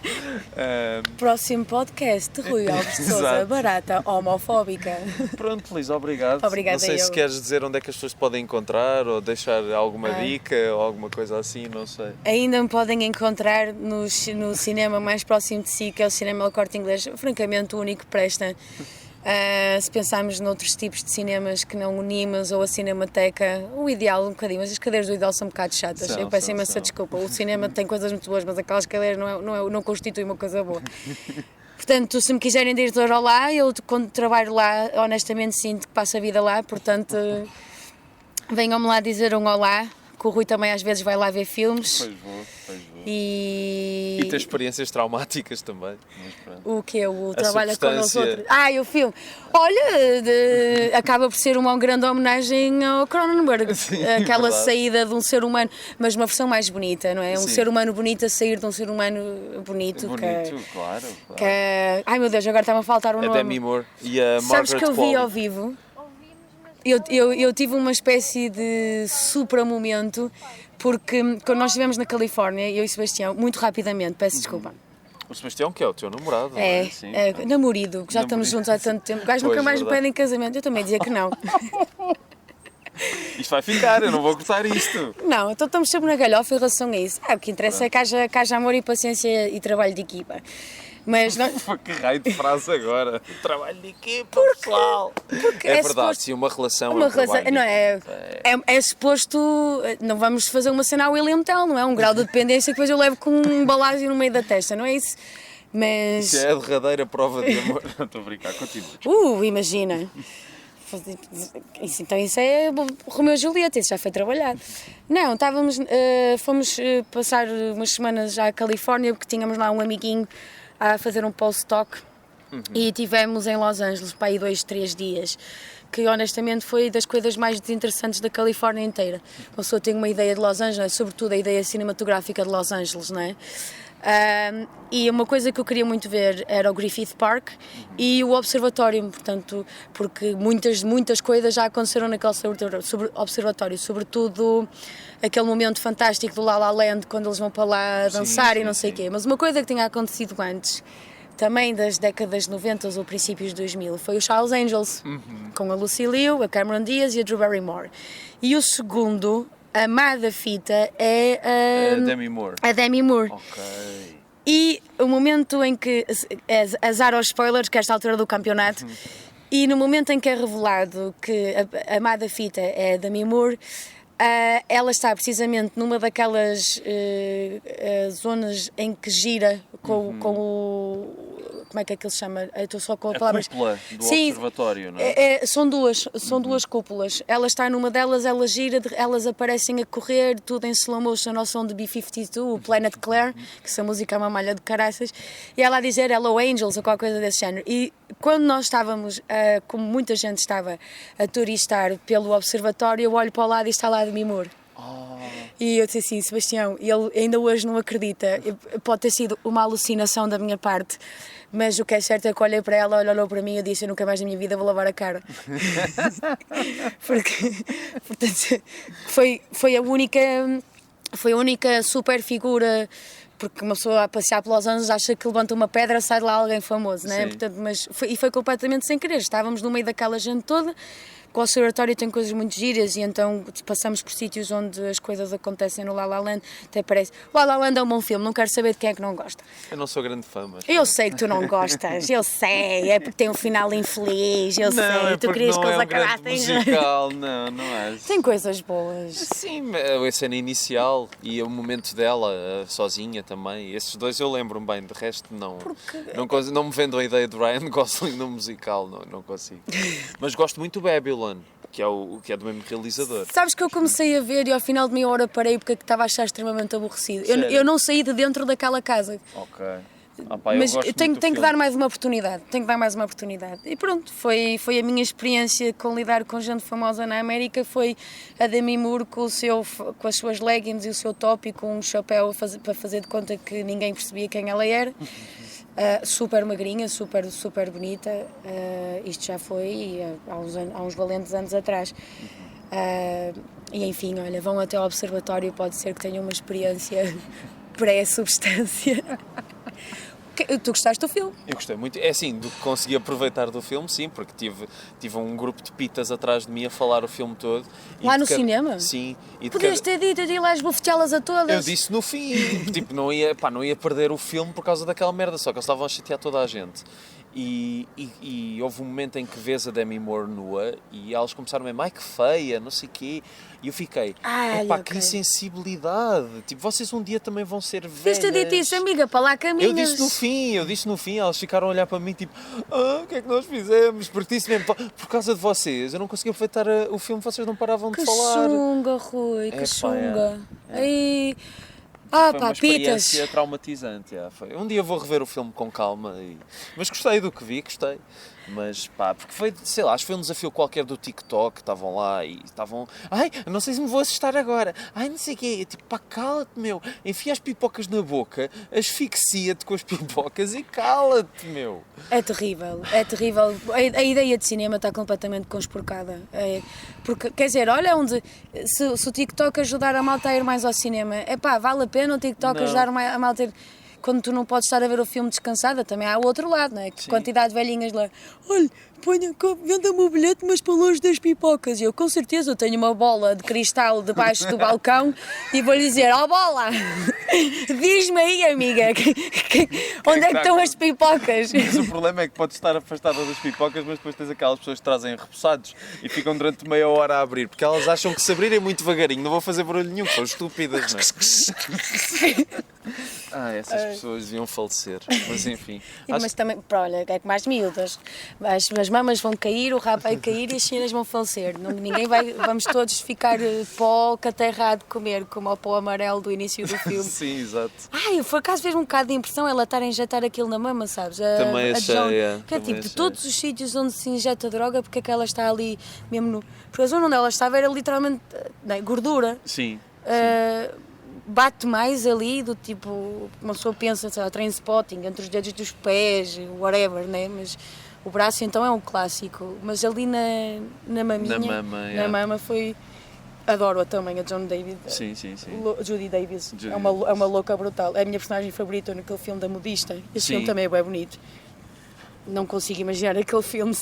Speaker 3: Próximo podcast, Rui Alves de Sousa,
Speaker 1: Exato.
Speaker 3: barata homofóbica.
Speaker 1: Pronto, Liz, obrigado.
Speaker 3: Obrigada,
Speaker 1: não sei se
Speaker 3: eu.
Speaker 1: queres dizer onde é que as pessoas podem encontrar ou deixar alguma dica ou alguma coisa assim, não sei.
Speaker 3: Ainda me podem encontrar no cinema mais próximo de si, que é o Cinema El Corte Inglês, francamente o único que presta. Se pensarmos noutros tipos de cinemas que não Unimas ou a Cinemateca, o ideal um bocadinho, mas as cadeiras do ideal são um bocado chatas. Eu peço imensa desculpa. O cinema tem coisas muito boas, mas aquelas cadeiras não constituem uma coisa boa. Portanto, se me quiserem dizer olá, eu quando trabalho lá, honestamente sinto que passo a vida lá, portanto, venham-me lá dizer um olá, que o Rui também às vezes vai lá ver filmes.
Speaker 1: Pois vou.
Speaker 3: E
Speaker 1: ter experiências traumáticas também. Mas pronto.
Speaker 3: o que o
Speaker 1: A
Speaker 3: trabalha com nós
Speaker 1: substância.
Speaker 3: outros. E o filme. Olha, acaba por ser uma grande homenagem ao Cronenberg.
Speaker 1: Sim,
Speaker 3: Aquela
Speaker 1: verdade.
Speaker 3: saída de um ser humano, mas uma versão mais bonita, não é? Um
Speaker 1: Sim.
Speaker 3: ser humano bonito a sair de um ser humano bonito.
Speaker 1: Claro.
Speaker 3: Ai meu Deus, agora está-me a faltar um
Speaker 1: A
Speaker 3: nome.
Speaker 1: Demi Moore e a
Speaker 3: Sabes
Speaker 1: Margaret
Speaker 3: que eu vi
Speaker 1: Qualley.
Speaker 3: ao vivo? Eu tive uma espécie de supra-momento, porque quando nós estivemos na Califórnia, eu e o Sebastião, muito rapidamente, peço desculpa.
Speaker 1: O Sebastião, que é o teu namorado, não
Speaker 3: É,
Speaker 1: Sim,
Speaker 3: namorido, que já estamos juntos há tanto tempo. O gajo nunca
Speaker 1: Pois,
Speaker 3: mais me
Speaker 1: verdade.
Speaker 3: pede em casamento, eu também dizia que não.
Speaker 1: Isto vai ficar, eu não vou cortar isto.
Speaker 3: Não, então estamos sempre na galhofa em relação a isso. O que interessa é que haja amor e paciência e trabalho de equipa. Mas não,
Speaker 1: Que raio de frase agora. Trabalho de equipa, pessoal.
Speaker 3: porque
Speaker 1: É
Speaker 3: é
Speaker 1: verdade,
Speaker 3: suposto-
Speaker 1: sim, uma relação
Speaker 3: uma
Speaker 1: é um trabalho
Speaker 3: relação,
Speaker 1: de
Speaker 3: não
Speaker 1: equipa.
Speaker 3: é suposto, não vamos fazer uma cena ao William Tell, não é? Um grau de dependência que depois eu levo com um balásio no meio da testa, não é isso? Mas,
Speaker 1: Isso é a derradeira prova de amor. Não estou a brincar, continua.
Speaker 3: imagina. Então isso é Romeu e Julieta, isso já foi trabalhado. Não, fomos passar umas semanas já à Califórnia, porque tínhamos lá um amiguinho a fazer um postdoc e tivemos em Los Angeles para aí 2-3 dias, que honestamente foi das coisas mais desinteressantes da Califórnia inteira. A pessoa tem uma ideia de Los Angeles, sobretudo a ideia cinematográfica de Los Angeles, não é? E uma coisa que eu queria muito ver era o Griffith Park e o observatório, portanto, porque muitas coisas já aconteceram naquele observatório, sobretudo aquele momento fantástico do La La Land, quando eles vão para lá dançar e não sei o quê. Mas uma coisa que tinha acontecido antes, também das décadas 90 ou princípios de 2000, foi o Charles Angels, com a Lucy Liu, a Cameron Diaz e a Drew Barrymore. E o segundo, a amada fita, é a Demi Moore.
Speaker 1: Ok.
Speaker 3: E o momento em que, azar aos spoilers, que é esta altura do campeonato, e no momento em que é revelado que a amada fita é a Demi Moore, ela está precisamente numa daquelas zonas em que gira com o... Como é que aquilo se chama? Eu estou só com a palavra.
Speaker 1: Cúpula do observatório, não é?
Speaker 3: São duas cúpulas. Ela está numa delas, ela gira, elas aparecem a correr, tudo em slow motion ao som de B-52, o Planet Claire, que essa música é uma malha de caraças, e ela a dizer Hello Angels ou qualquer coisa desse género. E quando nós estávamos, como muita gente estava a turistar pelo observatório, eu olho para o lado e está lá a Demi Moore. E eu disse assim, Sebastião, ele ainda hoje não acredita, pode ter sido uma alucinação da minha parte, mas o que é certo é que olhei para ela, olhou para mim e disse, eu nunca mais na minha vida vou lavar a cara. Portanto, foi a única super figura, porque uma pessoa a passear por Los Angeles acha que levanta uma pedra, sai de lá alguém famoso, não é? Portanto, foi completamente sem querer, estávamos no meio daquela gente toda. O observatório tem coisas muito giras e então passamos por sítios onde as coisas acontecem no La La Land, até parece... O La La Land é um bom filme, não quero saber de quem é que não gosta.
Speaker 1: Eu não sou grande fã, mas...
Speaker 3: Eu sei que tu não gostas, eu sei, é porque tem um final infeliz, eu sei, tu querias que eles acabassem...
Speaker 1: musical, não é?
Speaker 3: Tem coisas boas.
Speaker 1: Sim, a cena inicial e o momento dela, sozinha também, esses dois eu lembro-me bem, de resto não. Não me vendo a ideia de Ryan Gosling no musical, não consigo. Mas gosto muito do Babylon, que é do mesmo realizador.
Speaker 3: Sabes que eu comecei a ver e ao final de meia hora parei porque estava a achar extremamente aborrecido. Eu não saí de dentro daquela casa.
Speaker 1: Ok.
Speaker 3: Mas eu tenho que dar mais uma oportunidade. E pronto, foi a minha experiência com lidar com gente famosa na América. Foi a Demi Moore com as suas leggings e o seu top e com um chapéu para fazer de conta que ninguém percebia quem ela era. Super magrinha, super bonita. Isto já foi há uns valentes anos atrás. E enfim, olha, vão até ao observatório, pode ser que tenham uma experiência pré-substância. Tu gostaste do filme?
Speaker 1: Eu gostei muito. É assim, do que consegui aproveitar do filme, sim, porque tive um grupo de pitas atrás de mim a falar o filme todo.
Speaker 3: Lá no cinema?
Speaker 1: Sim.
Speaker 3: Podias ter dito, eu ia lá esbofeteá-las a todas.
Speaker 1: Eu disse no fim, tipo, não ia perder o filme por causa daquela merda, só que eles estavam a chatear toda a gente. E houve um momento em que vês a Demi Moore nua e elas começaram mesmo, ai que feia, não sei o quê. E eu fiquei, que insensibilidade. Tipo, vocês um dia também vão ser velhas.
Speaker 3: Devias ter dito isso, amiga, para lá caminhas.
Speaker 1: Eu disse no fim, elas ficaram a olhar para mim tipo, o que é que nós fizemos? Porque disse mesmo, por causa de vocês, eu não conseguia aproveitar o filme, vocês não paravam de falar.
Speaker 3: Que chunga, Rui, que chunga. Aí...
Speaker 1: Foi uma experiência traumatizante. Um dia vou rever o filme com calma. Mas gostei do que vi, gostei. Mas porque foi, sei lá, acho que foi um desafio qualquer do TikTok, estavam lá e estavam, ai, não sei se me vou assustar agora, ai, não sei o quê, tipo, cala-te, meu, enfia as pipocas na boca, asfixia-te com as pipocas e cala-te, meu.
Speaker 3: É terrível. A ideia de cinema está completamente conspurcada. Porque, quer dizer, olha onde, se o TikTok ajudar a malta a ir mais ao cinema, vale a pena o TikTok ajudar a malta a ir... Quando tu não podes estar a ver o filme descansada, também há o outro lado, não é? Que quantidade de velhinhas lá, olha, venda-me o bilhete, mas para longe das pipocas. E eu, com certeza, eu tenho uma bola de cristal debaixo do balcão e vou-lhe dizer, bola, diz-me aí, amiga, onde é que estão as pipocas?
Speaker 1: Mas o problema é que podes estar afastada das pipocas, mas depois tens aquelas pessoas que trazem repousados e ficam durante meia hora a abrir, porque elas acham que se abrirem muito devagarinho não vão fazer barulho nenhum, são estúpidas, não é? Essas pessoas deviam falecer, mas enfim.
Speaker 3: Mas também, olha, é que mais miúdas, as mamas vão cair, o rabo vai cair e as cenas vão falecer. Vamos todos ficar pó caterrado de comer, como o pó amarelo do início do filme.
Speaker 1: Sim, exato.
Speaker 3: Por acaso fez um bocado de impressão ela estar a injetar aquilo na mama, sabes?
Speaker 1: Também achei,
Speaker 3: que é tipo, de todos os sítios onde se injeta droga, porque é que ela está ali mesmo no... Porque a zona onde ela estava era literalmente gordura.
Speaker 1: Sim.
Speaker 3: bate mais ali do tipo, uma pessoa pensa, sei lá, Trainspotting, entre os dedos dos pés, whatever, né? Mas o braço então é um clássico, mas ali na maminha, na mama foi... Adoro-a também, a Joan David.
Speaker 1: Sim.
Speaker 3: Judy Davis. É uma louca brutal. É a minha personagem favorita naquele filme da modista. Esse filme também é bem bonito. Não consigo imaginar aquele filme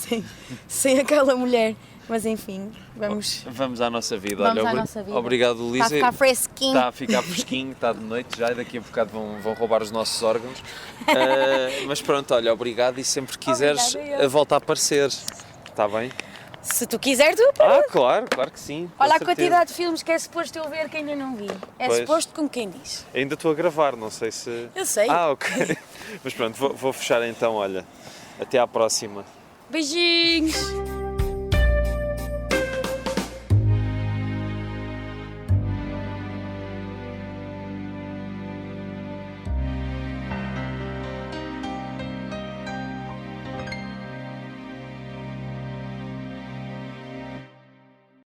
Speaker 3: sem aquela mulher. Mas enfim,
Speaker 1: Vamos à nossa vida.
Speaker 3: Vamos à nossa vida.
Speaker 1: Obrigado, Luísa.
Speaker 3: Está a ficar fresquinho.
Speaker 1: Está a ficar fresquinho, está de noite já e daqui a bocado vão roubar os nossos órgãos. Mas pronto, olha, obrigado e sempre que quiseres volta a aparecer. Está bem?
Speaker 3: Se tu quiseres, tu
Speaker 1: claro que sim.
Speaker 3: Olha a quantidade de filmes que é suposto eu ver que ainda não vi. É suposto como quem diz.
Speaker 1: Ainda estou a gravar, não sei se...
Speaker 3: Eu sei.
Speaker 1: Ok. Mas pronto, vou fechar então, olha. Até à próxima.
Speaker 3: Beijinhos!